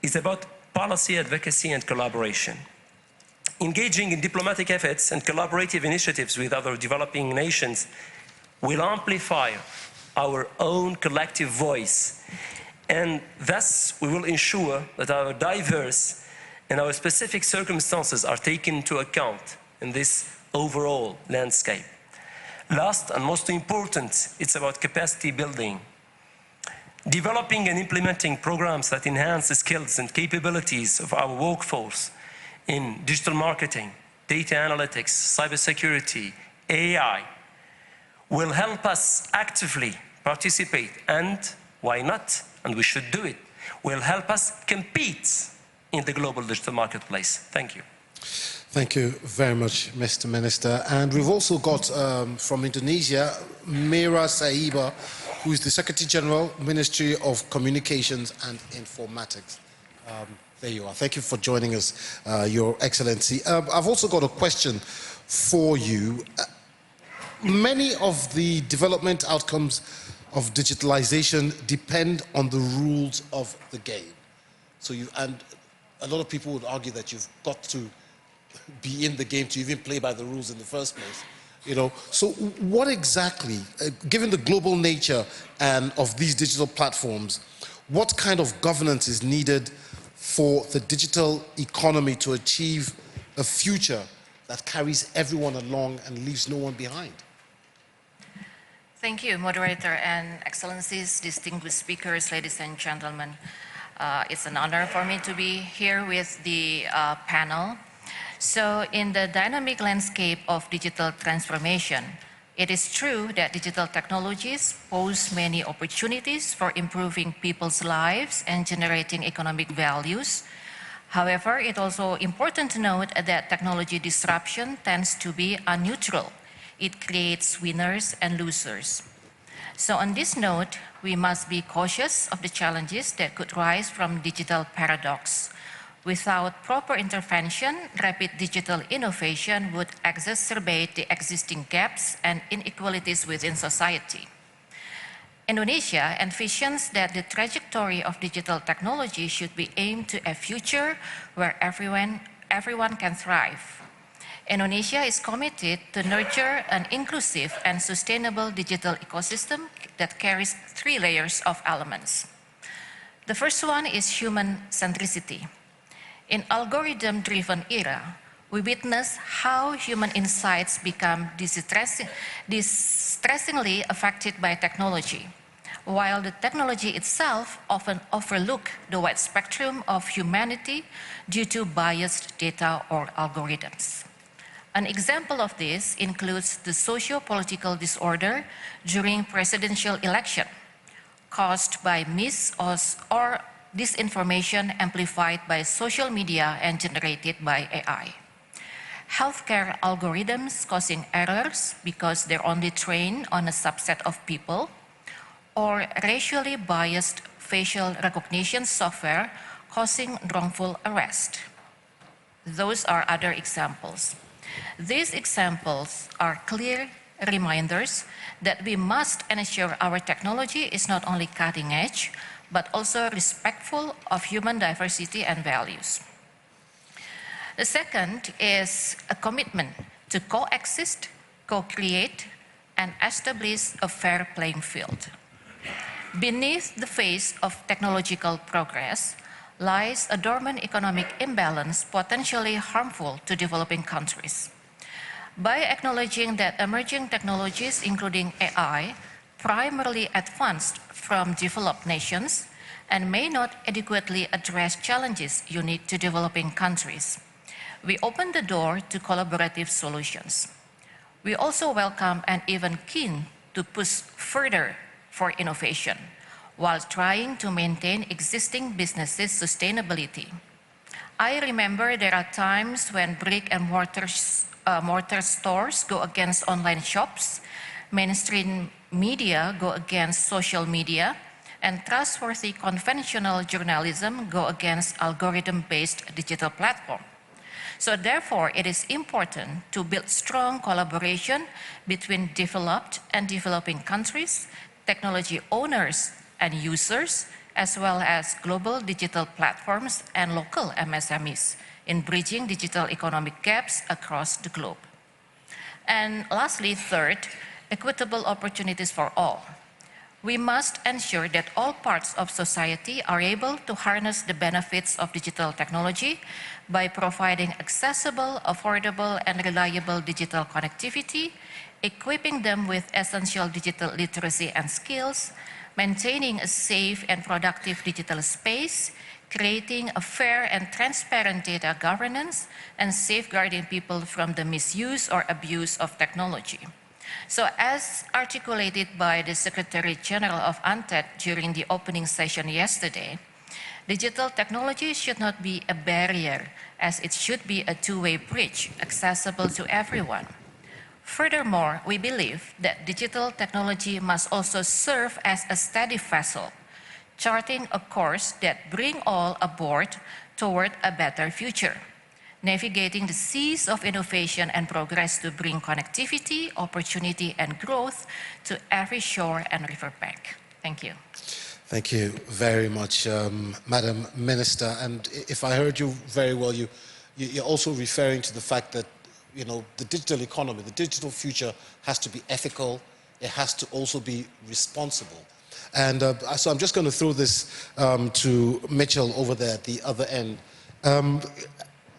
is about policy advocacy and collaboration. Engaging in diplomatic efforts and collaborative initiatives with other developing nations will amplify our own collective voice, and thus we will ensure that our diverse and our specific circumstances are taken into account in this overall landscape. Last and most important, it's about capacity building. Developing and implementing programs that enhance the skills and capabilities of our workforce in digital marketing, data analytics, cybersecurity, AI, will help us actively participate, and why not, and we should do it, will help us compete in the global digital marketplace. Thank you. Thank you very much, Mr. Minister. And we've also got from Indonesia, Mira Saiba, who is the Secretary General, Ministry of Communications and Informatics. There you are. Thank you for joining us, Your Excellency. I've also got a question for you. Many of the development outcomes of digitalization depend on the rules of the game. And a lot of people would argue that you've got to be in the game to even play by the rules in the first place. So what exactly, given the global nature of these digital platforms, what kind of governance is needed for the digital economy to achieve a future that carries everyone along and leaves no one behind? Thank you, Moderator and Excellencies, distinguished speakers, ladies and gentlemen. It's an honor for me to be here with the panel. So in the dynamic landscape of digital transformation, it is true that digital technologies pose many opportunities for improving people's lives and generating economic values. However, it's also important to note that technology disruption tends to be unneutral. It creates winners and losers. So on this note, we must be cautious of the challenges that could rise from digital paradox. Without proper intervention, rapid digital innovation would exacerbate the existing gaps and inequalities within society. Indonesia envisions that the trajectory of digital technology should be aimed to a future where everyone can thrive. Indonesia is committed to nurture an inclusive and sustainable digital ecosystem that carries 3 layers of elements. The first one is human centricity. In algorithm-driven era, we witness how human insights become distressingly affected by technology, while the technology itself often overlooks the wide spectrum of humanity due to biased data or algorithms. An example of this includes the socio-political disorder during presidential election, caused by mis or disinformation amplified by social media and generated by AI. Healthcare algorithms causing errors because they're only trained on a subset of people, or racially biased facial recognition software causing wrongful arrest. Those are other examples. These examples are clear reminders that we must ensure our technology is not only cutting edge, but also respectful of human diversity and values. The second is a commitment to coexist, co-create, and establish a fair playing field. Beneath the face of technological progress lies a dormant economic imbalance potentially harmful to developing countries. By acknowledging that emerging technologies, including AI, primarily advanced from developed nations and may not adequately address challenges unique to developing countries, we open the door to collaborative solutions. We also welcome and even keen to push further for innovation while trying to maintain existing businesses' sustainability. I remember there are times when brick and mortar stores go against online shops, mainstream media go against social media, and trustworthy conventional journalism go against algorithm-based digital platforms. So therefore, it is important to build strong collaboration between developed and developing countries, technology owners and users, as well as global digital platforms and local MSMEs in bridging digital economic gaps across the globe. And lastly, third, equitable opportunities for all. We must ensure that all parts of society are able to harness the benefits of digital technology by providing accessible, affordable, and reliable digital connectivity, equipping them with essential digital literacy and skills, maintaining a safe and productive digital space, creating a fair and transparent data governance, and safeguarding people from the misuse or abuse of technology. So as articulated by the Secretary General of UNCTAD during the opening session yesterday, digital technology should not be a barrier, as it should be a two-way bridge accessible to everyone. Furthermore, we believe that digital technology must also serve as a steady vessel, charting a course that brings all aboard toward a better future, navigating the seas of innovation and progress to bring connectivity, opportunity, and growth to every shore and riverbank. Thank you. Thank you very much, Madam Minister. And if I heard you very well, you're also referring to the fact that, you know, the digital economy, the digital future has to be ethical. It has to also be responsible. And so I'm just going to throw this to Mitchell over there at the other end.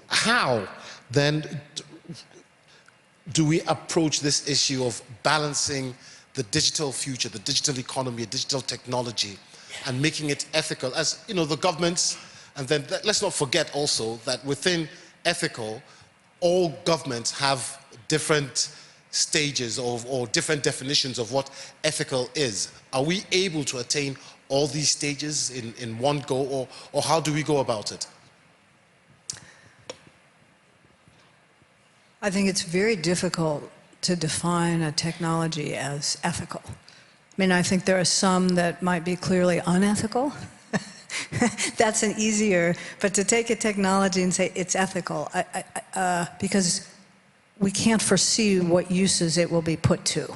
How then do we approach this issue of balancing the digital future, the digital economy, digital technology, and making it ethical? As you know, the governments, and then let's not forget also that within ethical, all governments have different stages or different definitions of what ethical is. Are we able to attain all these stages in one go, or how do we go about it? I think it's very difficult to define a technology as ethical. I mean, I think there are some that might be clearly unethical. That's an easier, but to take a technology and say it's ethical, because we can't foresee what uses it will be put to,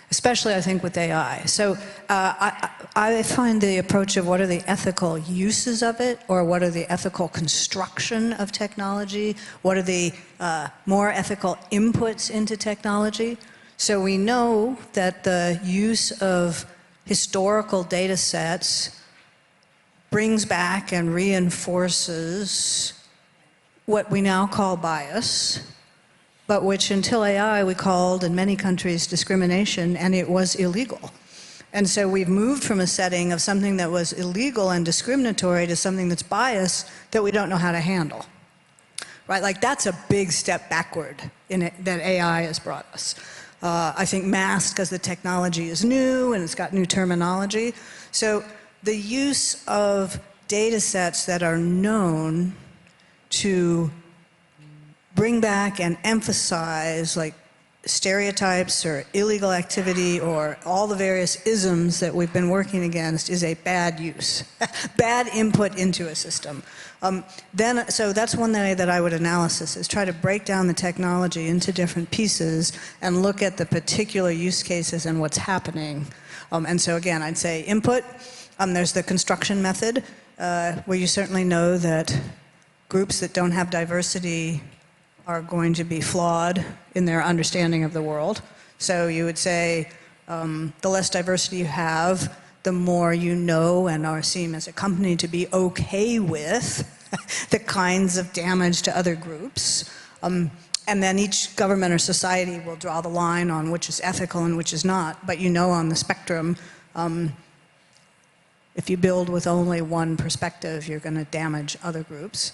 especially I think with AI. So I find the approach of what are the ethical uses of it, or what are the ethical construction of technology, what are the more ethical inputs into technology. So we know that the use of historical data sets brings back and reinforces what we now call bias, but which until AI we called in many countries discrimination, and it was illegal. And so we've moved from a setting of something that was illegal and discriminatory to something that's biased that we don't know how to handle. Right? Like, that's a big step backward in it that AI has brought us. I think masked because the technology is new and it's got new terminology. So the use of data sets that are known to bring back and emphasize like stereotypes or illegal activity or all the various isms that we've been working against is a bad use, bad input into a system. So that's one way that I would analysis is try to break down the technology into different pieces and look at the particular use cases and what's happening. And so again, I'd say input. There's the construction method, where you certainly know that groups that don't have diversity are going to be flawed in their understanding of the world. So you would say the less diversity you have, the more you know and are seen as a company to be okay with the kinds of damage to other groups. And then each government or society will draw the line on which is ethical and which is not. But you know on the spectrum, if you build with only one perspective, you're going to damage other groups.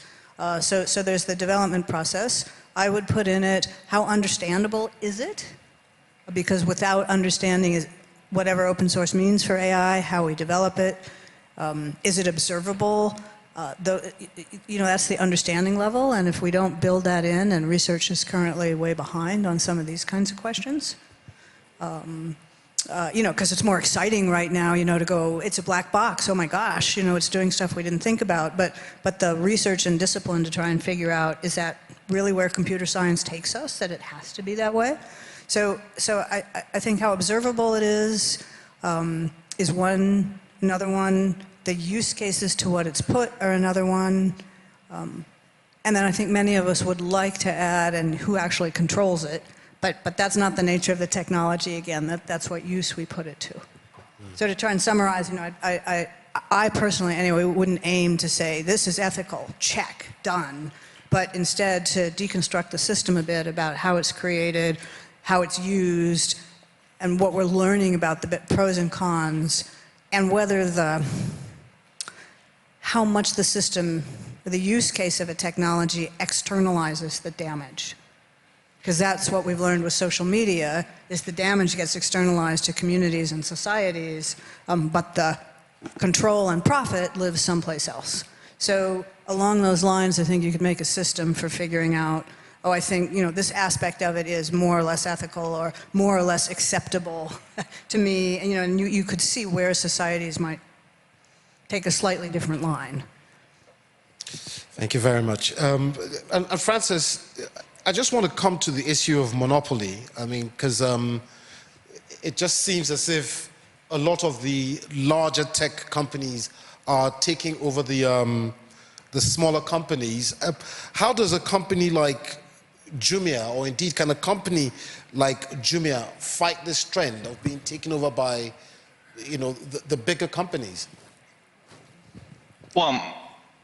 So there's the development process. I would put in it, how understandable is it? Because without understanding whatever open source means for AI, how we develop it, is it observable? That's the understanding level, and if we don't build that in, and research is currently way behind on some of these kinds of questions, because it's more exciting right now, to go, it's a black box, oh my gosh, it's doing stuff we didn't think about, but the research and discipline to try and figure out, is that really where computer science takes us, that it has to be that way? So I think how observable it is one. Another one, the use cases to what it's put are another one. And then I think many of us would like to add, and who actually controls it, but that's not the nature of the technology, again, that's what use we put it to. So to try and summarize, I personally, anyway, wouldn't aim to say, this is ethical, check, done, but instead to deconstruct the system a bit about how it's created, how it's used, and what we're learning about the pros and cons, and whether how much the system, or the use case of a technology externalizes the damage. Because that's what we've learned with social media, is the damage gets externalized to communities and societies, but the control and profit lives someplace else. So along those lines, I think you could make a system for figuring out, oh, I think, this aspect of it is more or less ethical or more or less acceptable to me, and you could see where societies might take a slightly different line. Thank you very much. And Francis, I just want to come to the issue of monopoly. I mean, because it just seems as if a lot of the larger tech companies are taking over the smaller companies. How does a company like Jumia, or indeed can a company like Jumia fight this trend of being taken over by, the bigger companies? Well,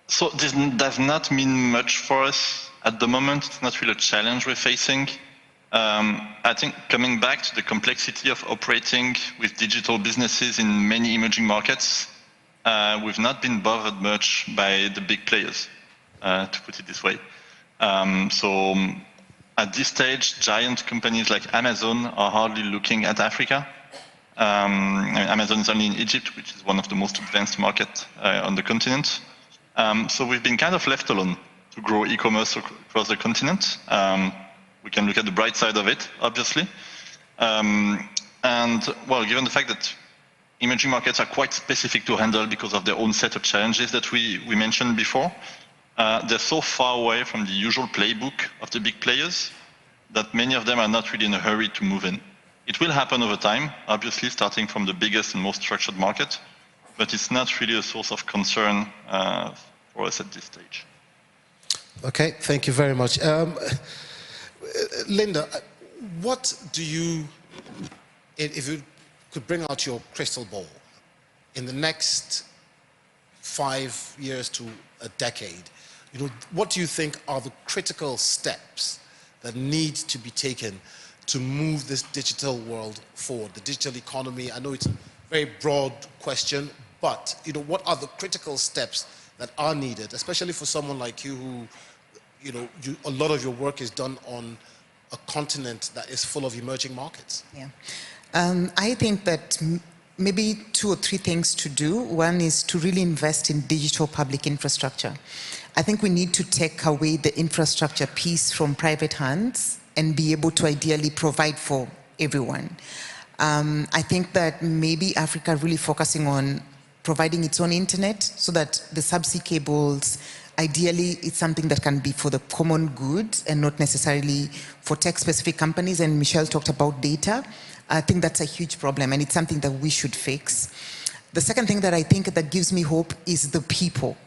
so this does not mean much for us at the moment. It's not really a challenge we're facing. I think coming back to the complexity of operating with digital businesses in many emerging markets, we've not been bothered much by the big players, to put it this way. So at this stage, giant companies like Amazon are hardly looking at Africa. Amazon is only in Egypt, which is one of the most advanced markets on the continent. So we've been kind of left alone to grow e-commerce across the continent. We can look at the bright side of it, obviously. And well, given the fact that emerging markets are quite specific to handle because of their own set of challenges that we mentioned before, they're so far away from the usual playbook of the big players that many of them are not really in a hurry to move in. It will happen over time, obviously, starting from the biggest and most structured market, but it's not really a source of concern for us at this stage. Okay, thank you very much. Linda, what do you, if you could bring out your crystal ball, in the next 5 years to a decade, what do you think are the critical steps that need to be taken to move this digital world forward, the digital economy? I know it's a very broad question, but what are the critical steps that are needed, especially for someone like you who, a lot of your work is done on a continent that is full of emerging markets? Yeah. I think that maybe 2 or 3 things to do. One is to really invest in digital public infrastructure. I think we need to take away the infrastructure piece from private hands and be able to ideally provide for everyone. I think that maybe Africa really focusing on providing its own internet so that the subsea cables, ideally it's something that can be for the common good and not necessarily for tech-specific companies. And Michelle talked about data. I think that's a huge problem and it's something that we should fix. The second thing that I think that gives me hope is the people.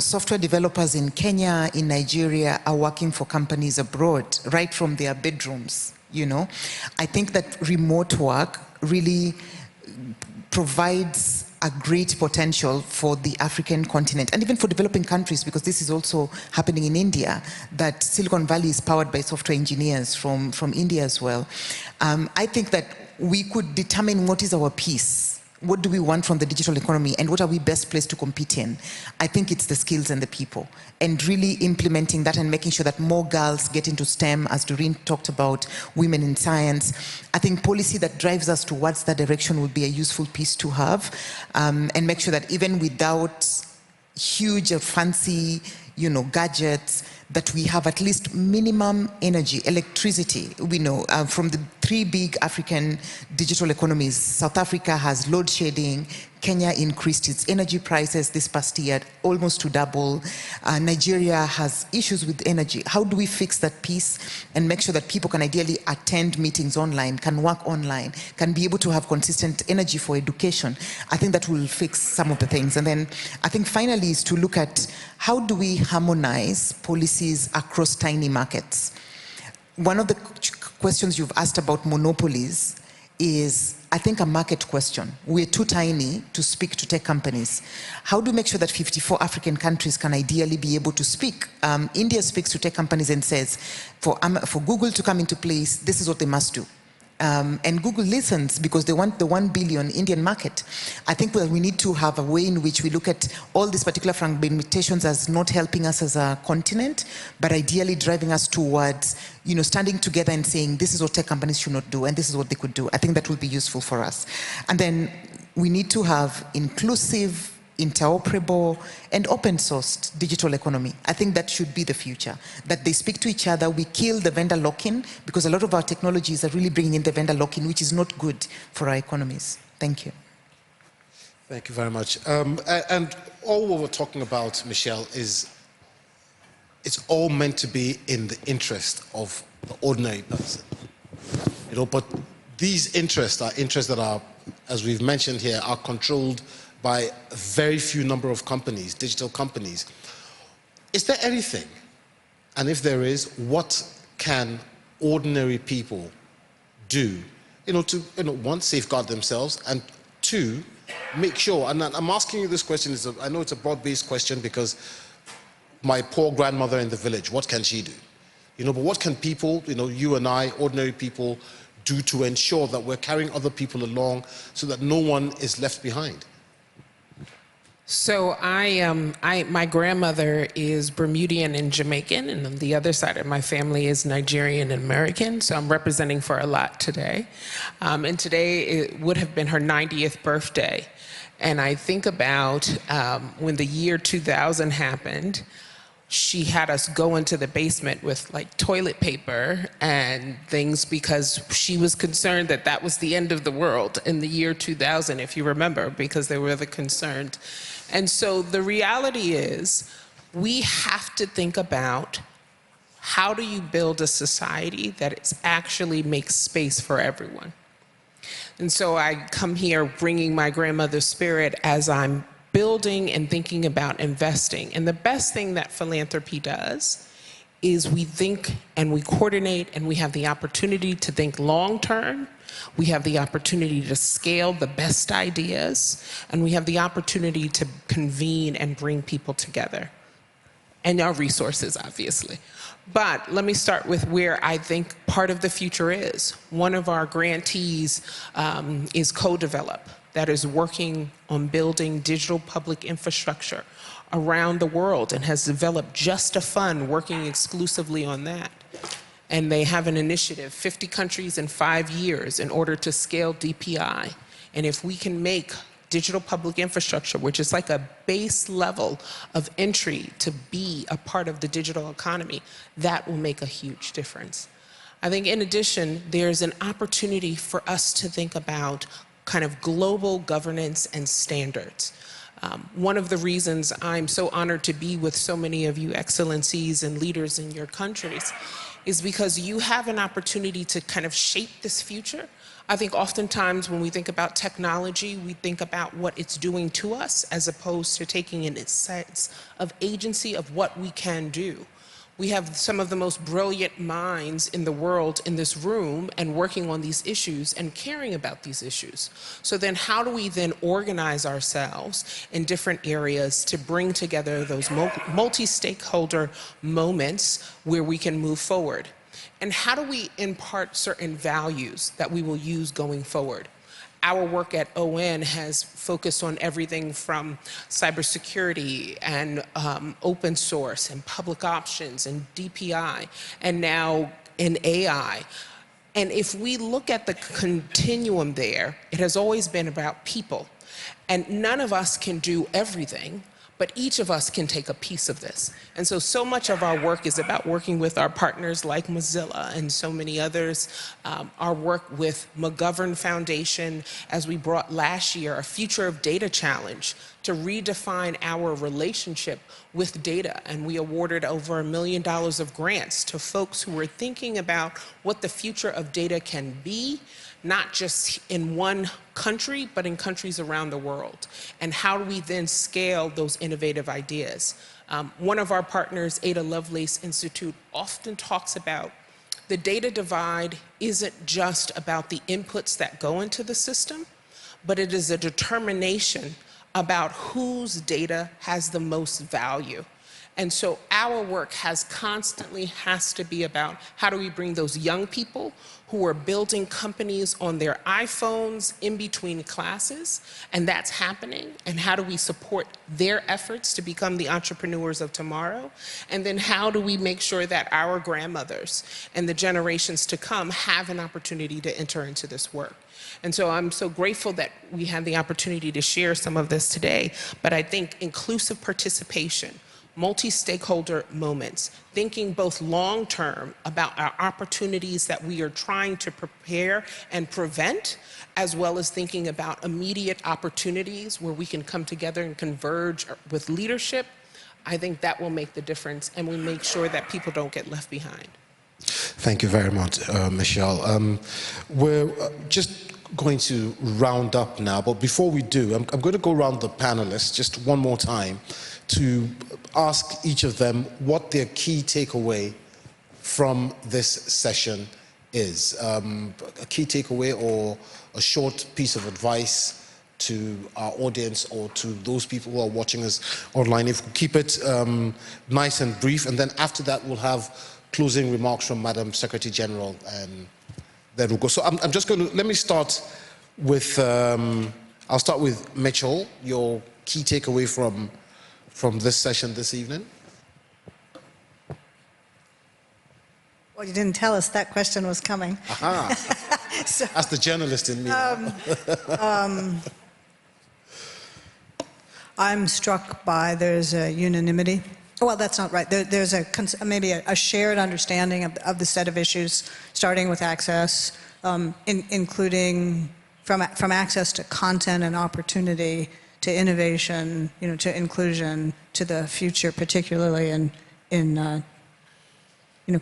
Software developers in Kenya, in Nigeria are working for companies abroad, right from their bedrooms, I think that remote work really provides a great potential for the African continent and even for developing countries, because this is also happening in India, that Silicon Valley is powered by software engineers from India as well. I think that we could determine what is our piece. What do we want from the digital economy and what are we best placed to compete in? I think it's the skills and the people, and really implementing that and making sure that more girls get into STEM, as Doreen talked about, women in science. I think policy that drives us towards that direction would be a useful piece to have, and make sure that even without huge or fancy, gadgets, that we have at least minimum energy, electricity. We know from the 3 big African digital economies, South Africa has load shedding, Kenya increased its energy prices this past year almost to double. Nigeria has issues with energy. How do we fix that piece and make sure that people can ideally attend meetings online, can work online, can be able to have consistent energy for education? I think that will fix some of the things. And then I think finally is to look at how do we harmonize policies across tiny markets. One of the questions you've asked about monopolies is, I think, a market question. We're too tiny to speak to tech companies. How do we make sure that 54 African countries can ideally be able to speak? India speaks to tech companies and says, for Google to come into place, this is what they must do. And Google listens because they want the 1 billion Indian market. I think we need to have a way in which we look at all these particular fragmentations as not helping us as a continent, but ideally driving us towards, standing together and saying, this is what tech companies should not do, and this is what they could do. I think that will be useful for us. And then we need to have inclusive, interoperable, and open-sourced digital economy. I think that should be the future, that they speak to each other. We kill the vendor lock-in, because a lot of our technologies are really bringing in the vendor lock-in, which is not good for our economies. Thank you. Thank you very much. And all what we're talking about, Michelle, is it's all meant to be in the interest of the ordinary person. But these interests are interests that are, as we've mentioned here, are controlled by a very few number of companies, digital companies. Is there anything, and if there is, what can ordinary people do, to, one, safeguard themselves, and 2, make sure, and I'm asking you this question, I know it's a broad-based question, because my poor grandmother in the village, what can she do? But what can people, you and I, ordinary people, do to ensure that we're carrying other people along so that no one is left behind? So my grandmother is Bermudian and Jamaican, and on the other side of my family is Nigerian and American, so I'm representing for a lot today. And today it would have been her 90th birthday. And I think about when the year 2000 happened, she had us go into the basement with toilet paper and things because she was concerned that that was the end of the world in the year 2000, if you remember, because they were concerned. And so the reality is we have to think about how do you build a society that actually makes space for everyone. And so I come here bringing my grandmother's spirit as I'm building and thinking about investing. And the best thing that philanthropy does is we think and we coordinate and we have the opportunity to think long-term. We have the opportunity to scale the best ideas, and we have the opportunity to convene and bring people together. And our resources, obviously. But let me start with where I think part of the future is. One of our grantees is Co-Develop, that is working on building digital public infrastructure around the world and has developed just a fund working exclusively on that. And they have an initiative, 50 countries in 5 years, in order to scale DPI. And if we can make digital public infrastructure, which is like a base level of entry to be a part of the digital economy, that will make a huge difference. I think in addition, there's an opportunity for us to think about kind of global governance and standards. One of the reasons I'm so honored to be with so many of you excellencies and leaders in your countries is because you have an opportunity to kind of shape this future. I think oftentimes when we think about technology, we think about what it's doing to us as opposed to taking in its sense of agency of what we can do. We have some of the most brilliant minds in the world in this room and working on these issues and caring about these issues. So then how do we then organize ourselves in different areas to bring together those multi-stakeholder moments where we can move forward? And how do we impart certain values that we will use going forward? Our work at ON has focused on everything from cybersecurity and open source and public options and DPI and now in AI. And if we look at the continuum there, it has always been about people. And none of us can do everything, but each of us can take a piece of this. And so much of our work is about working with our partners like Mozilla and so many others, our work with McGovern Foundation, as we brought last year a Future of Data Challenge to redefine our relationship with data. And we awarded over $1 million of grants to folks who were thinking about what the future of data can be, not just in one country, but in countries around the world. And how do we then scale those innovative ideas? One of our partners, Ada Lovelace Institute, often talks about the data divide isn't just about the inputs that go into the system, but it is a determination about whose data has the most value. And so our work constantly has to be about how do we bring those young people who are building companies on their iPhones in between classes, and that's happening, and how do we support their efforts to become the entrepreneurs of tomorrow? And then how do we make sure that our grandmothers and the generations to come have an opportunity to enter into this work? And so I'm so grateful that we had the opportunity to share some of this today, but I think inclusive participation, multi-stakeholder moments, thinking both long-term about our opportunities that we are trying to prepare and prevent, as well as thinking about immediate opportunities where we can come together and converge with leadership. I think that will make the difference, and we make sure that people don't get left behind. Thank you very much, Michelle. We're just going to round up now, but before we do, I'm going to go around the panelists just one more time to ask each of them what their key takeaway from this session is. A key takeaway or a short piece of advice to our audience or to those people who are watching us online. If we keep it nice and brief, and then after that we'll have closing remarks from Madam Secretary General, and then we'll go. So I'm just going to, let me start with, I'll start with Mitchell, your key takeaway from this session this evening. Well, you didn't tell us that question was coming. Aha. So, that's the journalist in me. I'm struck by there's a unanimity. Well, that's not right. There's maybe a shared understanding of the set of issues, starting with access, including from access to content and opportunity, to innovation, to inclusion, to the future, particularly in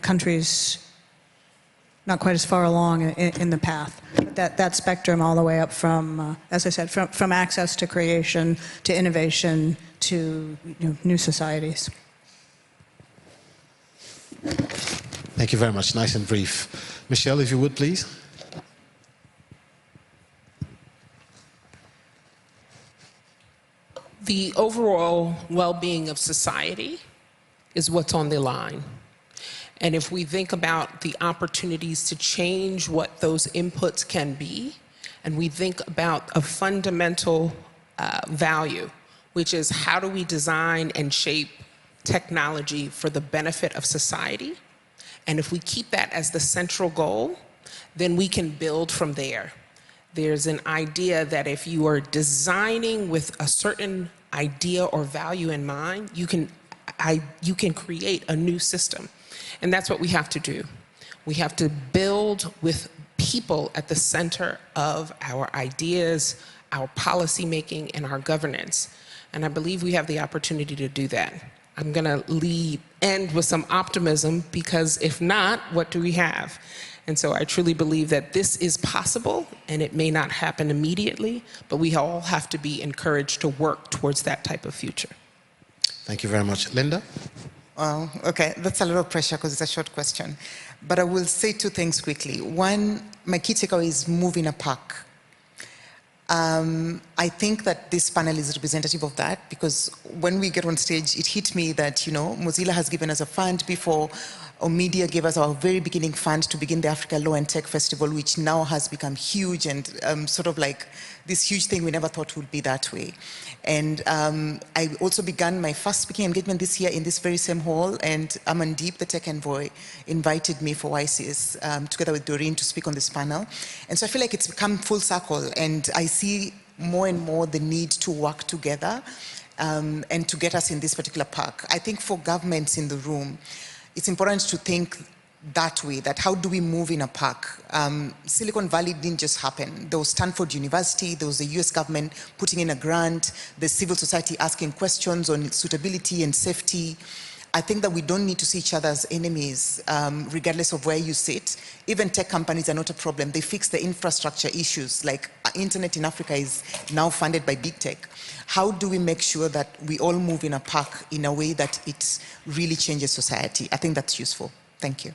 countries not quite as far along in the path. That spectrum all the way up from, as I said, from access to creation, to innovation, to new societies. Thank you very much. Nice and brief. Michelle, if you would, please. The overall well-being of society is what's on the line. And if we think about the opportunities to change what those inputs can be, and we think about a fundamental value, which is how do we design and shape technology for the benefit of society, and if we keep that as the central goal, then we can build from there. There's an idea that if you are designing with a certain idea or value in mind, you can create a new system. And that's what we have to do. We have to build with people at the center of our ideas, our policymaking, and our governance. And I believe we have the opportunity to do that. I'm going to end with some optimism, because if not, what do we have? And so I truly believe that this is possible, and it may not happen immediately, but we all have to be encouraged to work towards that type of future. Thank you very much. Linda? Okay, that's a lot of pressure because it's a short question. But I will say two things quickly. One, my key takeaway is move in a pack. I think that this panel is representative of that, because when we get on stage, it hit me that, you know, Mozilla has given us a fund before, or media gave us our very beginning fund to begin the Africa Law and Tech Festival, which now has become huge and sort of like this huge thing we never thought would be that way. And I also began my first speaking engagement this year in this very same hall, and Amandeep, the tech envoy, invited me for YCS together with Doreen to speak on this panel. And so I feel like it's become full circle, and I see more and more the need to work together and to get us in this particular pack. I think for governments in the room, it's important to think that way, that how do we move in a pack? Silicon Valley didn't just happen. There was Stanford University, there was the US government putting in a grant, the civil society asking questions on suitability and safety. I think that we don't need to see each other as enemies, regardless of where you sit. Even tech companies are not a problem. They fix the infrastructure issues, like internet in Africa is now funded by big tech. How do we make sure that we all move in a pack in a way that it really changes society? I think that's useful. Thank you.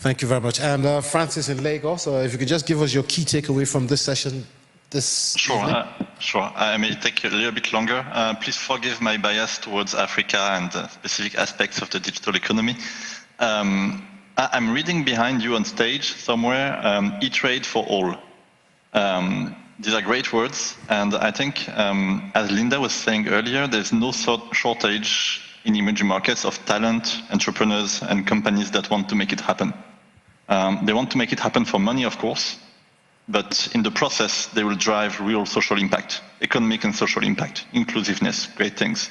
Thank you very much. And Francis in Lagos, if you could just give us your key takeaway from this session this evening. Sure. I may take a little bit longer. Please forgive my bias towards Africa and specific aspects of the digital economy. I'm reading behind you on stage somewhere, eTrade for all. These are great words, and I think, as Linda was saying earlier, there's no shortage in emerging markets of talent, entrepreneurs, and companies that want to make it happen. They want to make it happen for money, of course, but in the process, they will drive real social impact, economic and social impact, inclusiveness, great things.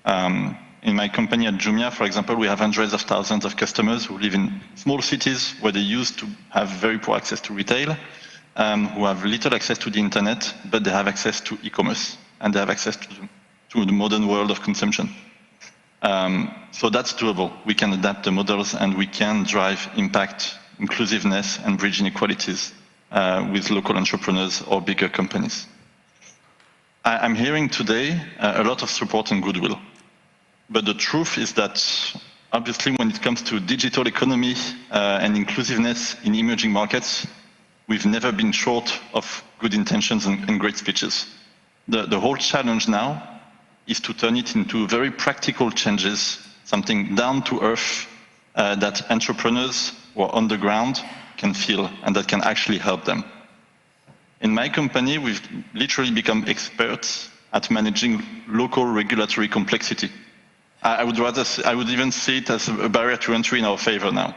In my company at Jumia, for example, we have hundreds of thousands of customers who live in small cities where they used to have very poor access to retail, who have little access to the internet, but they have access to e-commerce, and they have access to the modern world of consumption. So that's doable. We can adapt the models, and we can drive impact, inclusiveness, and bridge inequalities with local entrepreneurs or bigger companies. I'm hearing today a lot of support and goodwill. But the truth is that, obviously, when it comes to digital economy and inclusiveness in emerging markets, we've never been short of good intentions and great speeches. The whole challenge now is to turn it into very practical changes, something down to earth that entrepreneurs who are on the ground can feel and that can actually help them. In my company, we've literally become experts at managing local regulatory complexity. I would even see it as a barrier to entry in our favor now.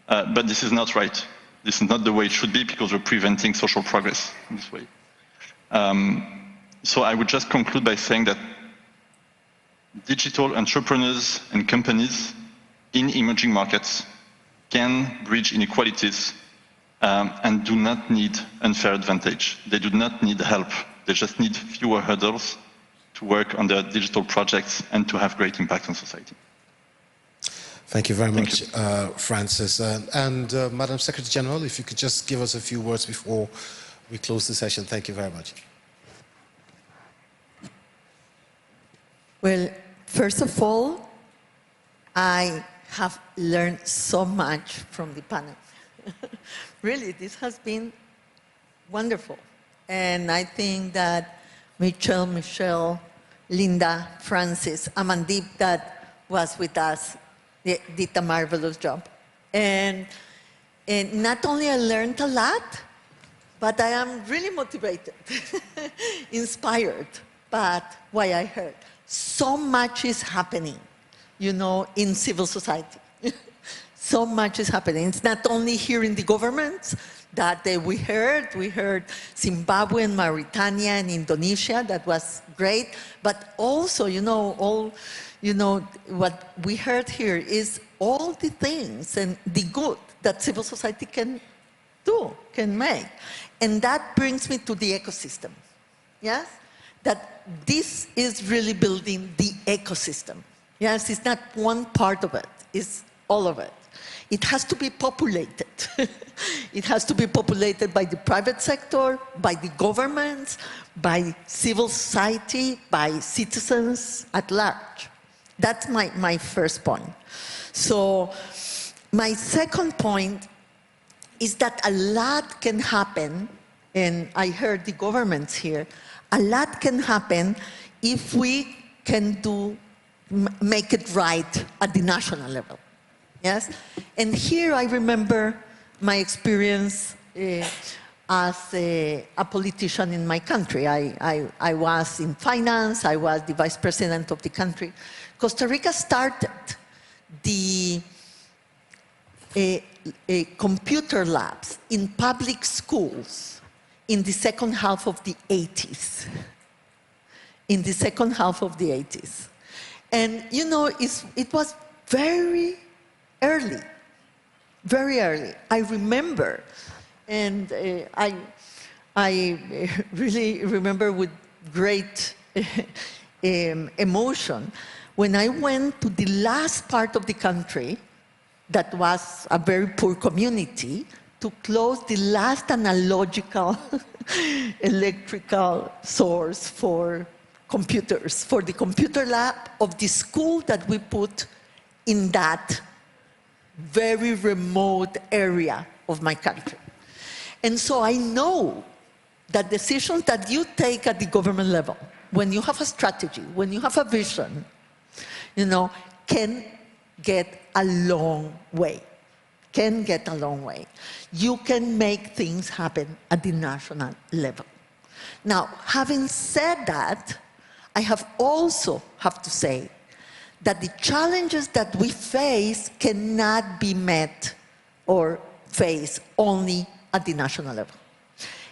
But this is not right. This is not the way it should be, because we're preventing social progress in this way. So I would just conclude by saying that digital entrepreneurs and companies in emerging markets can bridge inequalities and do not need unfair advantage. They do not need help. They just need fewer hurdles to work on their digital projects and to have great impact on society. Thank you very much, Francis. And Madam Secretary General, if you could just give us a few words before we close the session. Thank you very much. Well, first of all, I have learned so much from the panel. Really, this has been wonderful. And I think that Michelle, Linda, Francis, Amandeep, that was with us, did a marvelous job. And not only I learned a lot, but I am really motivated, inspired by what I heard. So much is happening, you know, in civil society. So much is happening. It's not only here in the governments that we heard Zimbabwe and Mauritania and Indonesia, that was great, but also, what we heard here is all the things and the good that civil society can do, can make. And that brings me to the ecosystem, yes? That this is really building the ecosystem. Yes, it's not one part of it, it's all of it. It has to be populated. It has to be populated by the private sector, by the governments, by civil society, by citizens at large. That's my first point. So my second point is that a lot can happen, and I heard the governments here, a lot can happen if we can make it right at the national level. Yes? And here I remember my experience as a politician in my country. I was in finance, I was the vice president of the country. Costa Rica started the computer labs in public schools in the second half of the 80s. In the second half of the 80s. And you know, it was very early, very early. I remember, and I really remember with great emotion, when I went to the last part of the country, that was a very poor community, to close the last analogical electrical source for computers, for the computer lab of the school that we put in that very remote area of my country. And so I know that decisions that you take at the government level, when you have a strategy, when you have a vision, you know, can get a long way. Can get a long way. You can make things happen at the national level. Now, having said that, I also have to say that the challenges that we face cannot be met or faced only at the national level.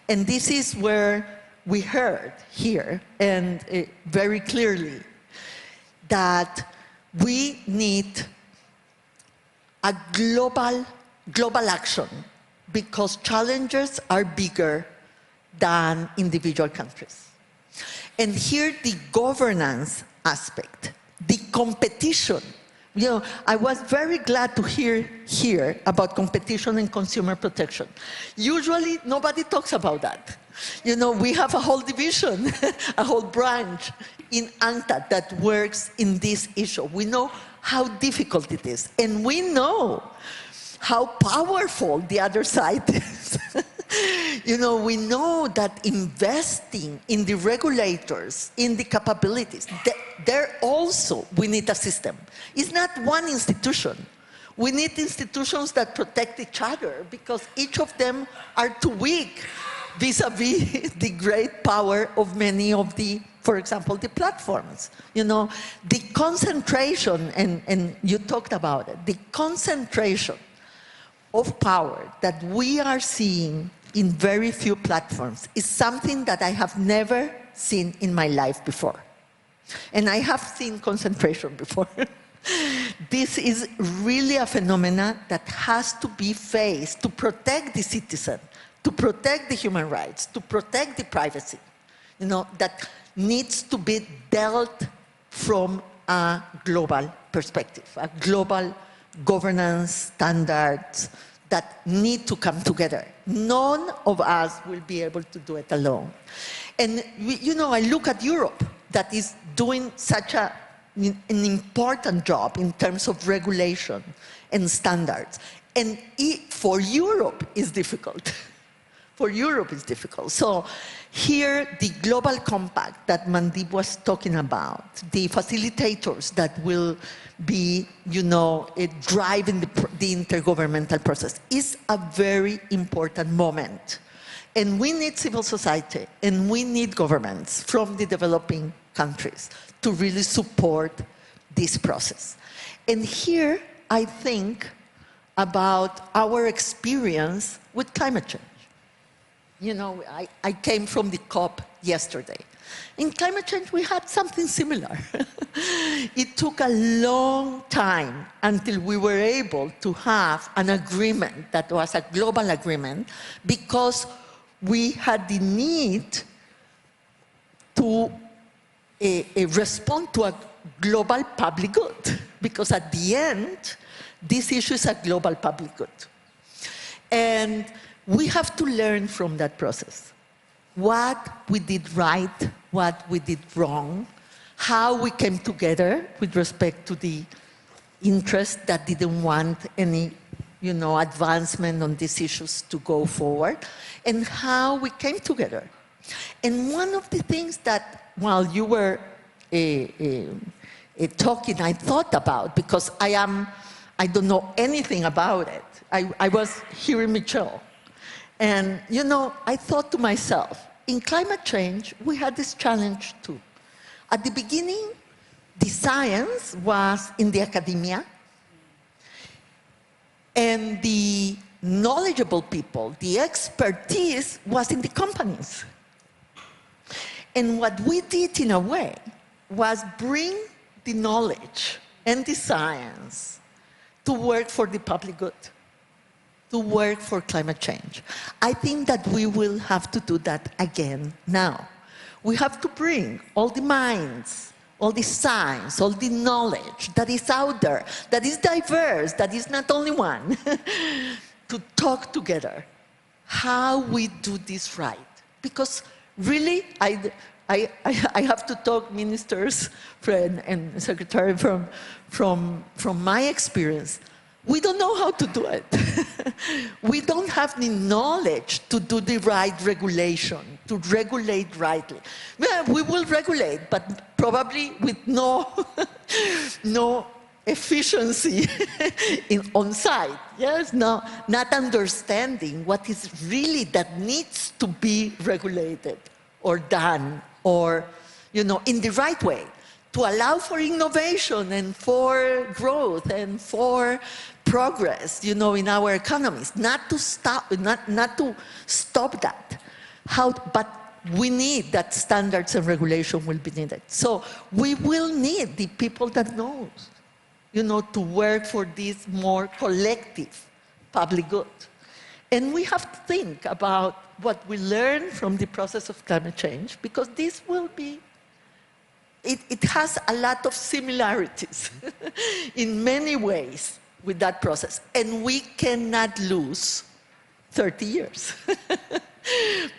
And this is where we heard here, and very clearly, that we need a global action, because challenges are bigger than individual countries. And here the governance aspect, the competition. You know, I was very glad to hear here about competition and consumer protection. Usually nobody talks about that. You know, we have a whole division, a whole branch in UNCTAD that works in this issue. We know how difficult it is, and we know how powerful the other side is. You know, we know that investing in the regulators, in the capabilities, there also we need a system. It's not one institution. We need institutions that protect each other, because each of them are too weak vis-a-vis the great power of many of the, for example, the platforms. You know, the concentration, and you talked about it, the concentration of power that we are seeing in very few platforms is something that I have never seen in my life before. And I have seen concentration before. This is really a phenomenon that has to be faced to protect the citizen, to protect the human rights, to protect the privacy. You know, that needs to be dealt from a global perspective, a global governance standards that need to come together. None of us will be able to do it alone. And you know, I look at Europe, that is doing such an important job in terms of regulation and standards. And for Europe, it's difficult. For Europe, it's difficult. So here, the global compact that Mandeep was talking about, the facilitators that will be, you know, driving the intergovernmental process, is a very important moment. And we need civil society, and we need governments from the developing countries to really support this process. And here, I think about our experience with climate change. You know, I came from the COP yesterday. In climate change, we had something similar. It took a long time until we were able to have an agreement that was a global agreement, because we had the need to respond to a global public good, because at the end, this issue is a global public good. And we have to learn from that process. What we did right, what we did wrong, how we came together with respect to the interest that didn't want any, advancement on these issues to go forward, and how we came together. And one of the things that, while you were talking, I thought about, because I don't know anything about it. I was hearing Michelle. And, I thought to myself, in climate change, we had this challenge too. At the beginning, the science was in the academia, and the knowledgeable people, the expertise was in the companies. And what we did in a way was bring the knowledge and the science to work for the public good, to work for climate change. I think that we will have to do that again now. We have to bring all the minds, all the science, all the knowledge that is out there, that is diverse, that is not only one, to talk together how we do this right. Because really, I have to talk, ministers, friend, and secretary, from my experience. We don't know how to do it. We don't have the knowledge to do the right regulation, to regulate rightly. Well, we will regulate, but probably with no efficiency on site. Yes, no, not understanding what is really that needs to be regulated or done, or in the right way, to allow for innovation and for growth and for progress, in our economies. Not to stop that. But we need that standards and regulation will be needed. So we will need the people that knows, to work for this more collective public good. And we have to think about what we learn from the process of climate change, because this will be, it has a lot of similarities in many ways with that process. And we cannot lose 30 years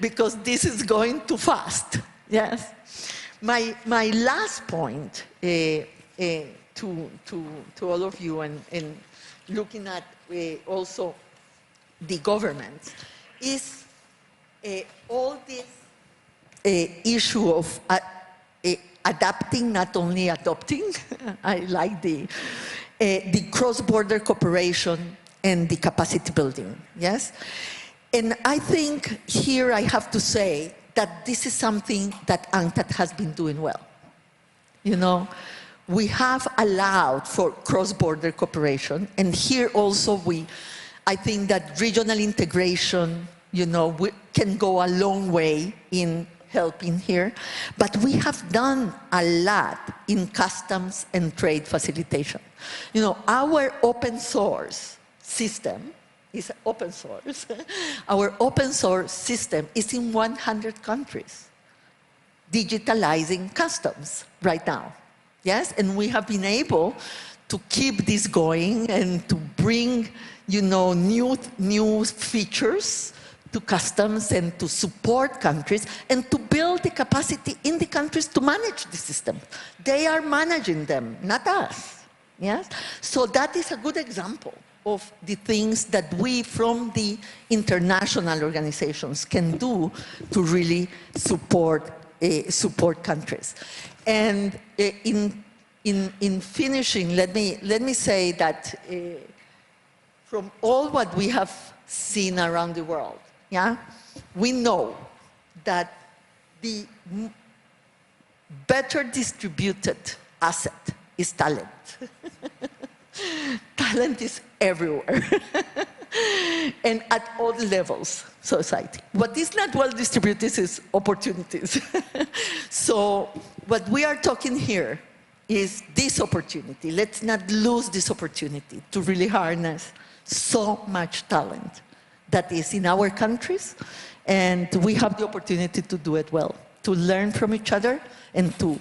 because this is going too fast. Yes. My last point to all of you, and looking at also the government, is all this issue of adapting, not only adopting. I like the cross-border cooperation and the capacity building, yes? And I think here I have to say that this is something that UNCTAD has been doing well. We have allowed for cross-border cooperation, and here also I think that regional integration, we can go a long way in helping here, but we have done a lot in customs and trade facilitation. Our open source system is open source. Our open source system is in 100 countries, digitalizing customs right now. Yes, and we have been able to keep this going and to bring, new features to customs and to support countries and to build the capacity in the countries to manage the system. They are managing them, not us. Yes? So that is a good example of the things that we from the international organizations can do to really support countries. And in finishing, let me say that from all what we have seen around the world, we know that the better distributed asset is talent. Talent is everywhere. And at all levels, society. What is not well distributed is opportunities. So what we are talking here is this opportunity. Let's not lose this opportunity to really harness so much talent that is in our countries, and we have the opportunity to do it well, to learn from each other and to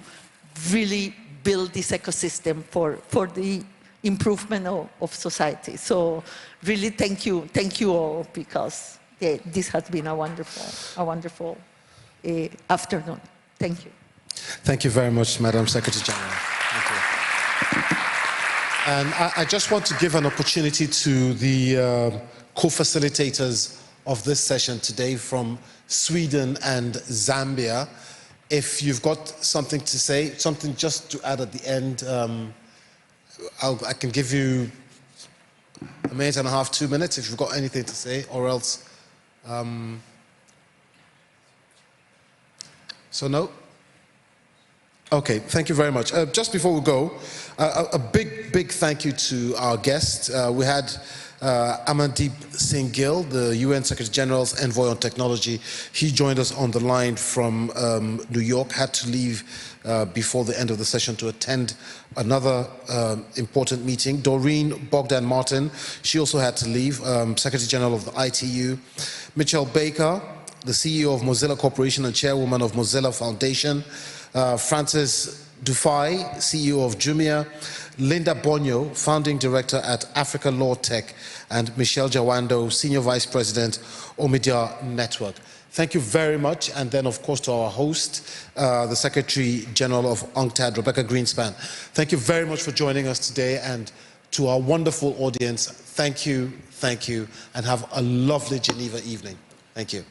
really build this ecosystem for the improvement of society. So really thank you all, because this has been a wonderful afternoon. Thank you. Thank you very much, Madam Secretary General. Thank you. And I just want to give an opportunity to the co-facilitators of this session today from Sweden and Zambia. If you've got something to say, something just to add at the end, I can give you a minute and a half, 2 minutes if you've got anything to say, or else. So no? Okay, thank you very much. Just before we go, a big thank you to our guests. We had Amandeep Singh Gill, the UN Secretary General's Envoy on Technology. He joined us on the line from New York, had to leave before the end of the session to attend another important meeting. Doreen Bogdan Martin, she also had to leave, Secretary General of the ITU. Mitchell Baker, the CEO of Mozilla Corporation and Chairwoman of Mozilla Foundation. Francis Dufay, CEO of Jumia, Linda Bonyo, Founding Director at Africa Law Tech, and Michelle Jawando, Senior Vice President, Omidyar Network. Thank you very much, and then of course to our host, the Secretary General of UNCTAD, Rebecca Greenspan. Thank you very much for joining us today, and to our wonderful audience, thank you, and have a lovely Geneva evening. Thank you.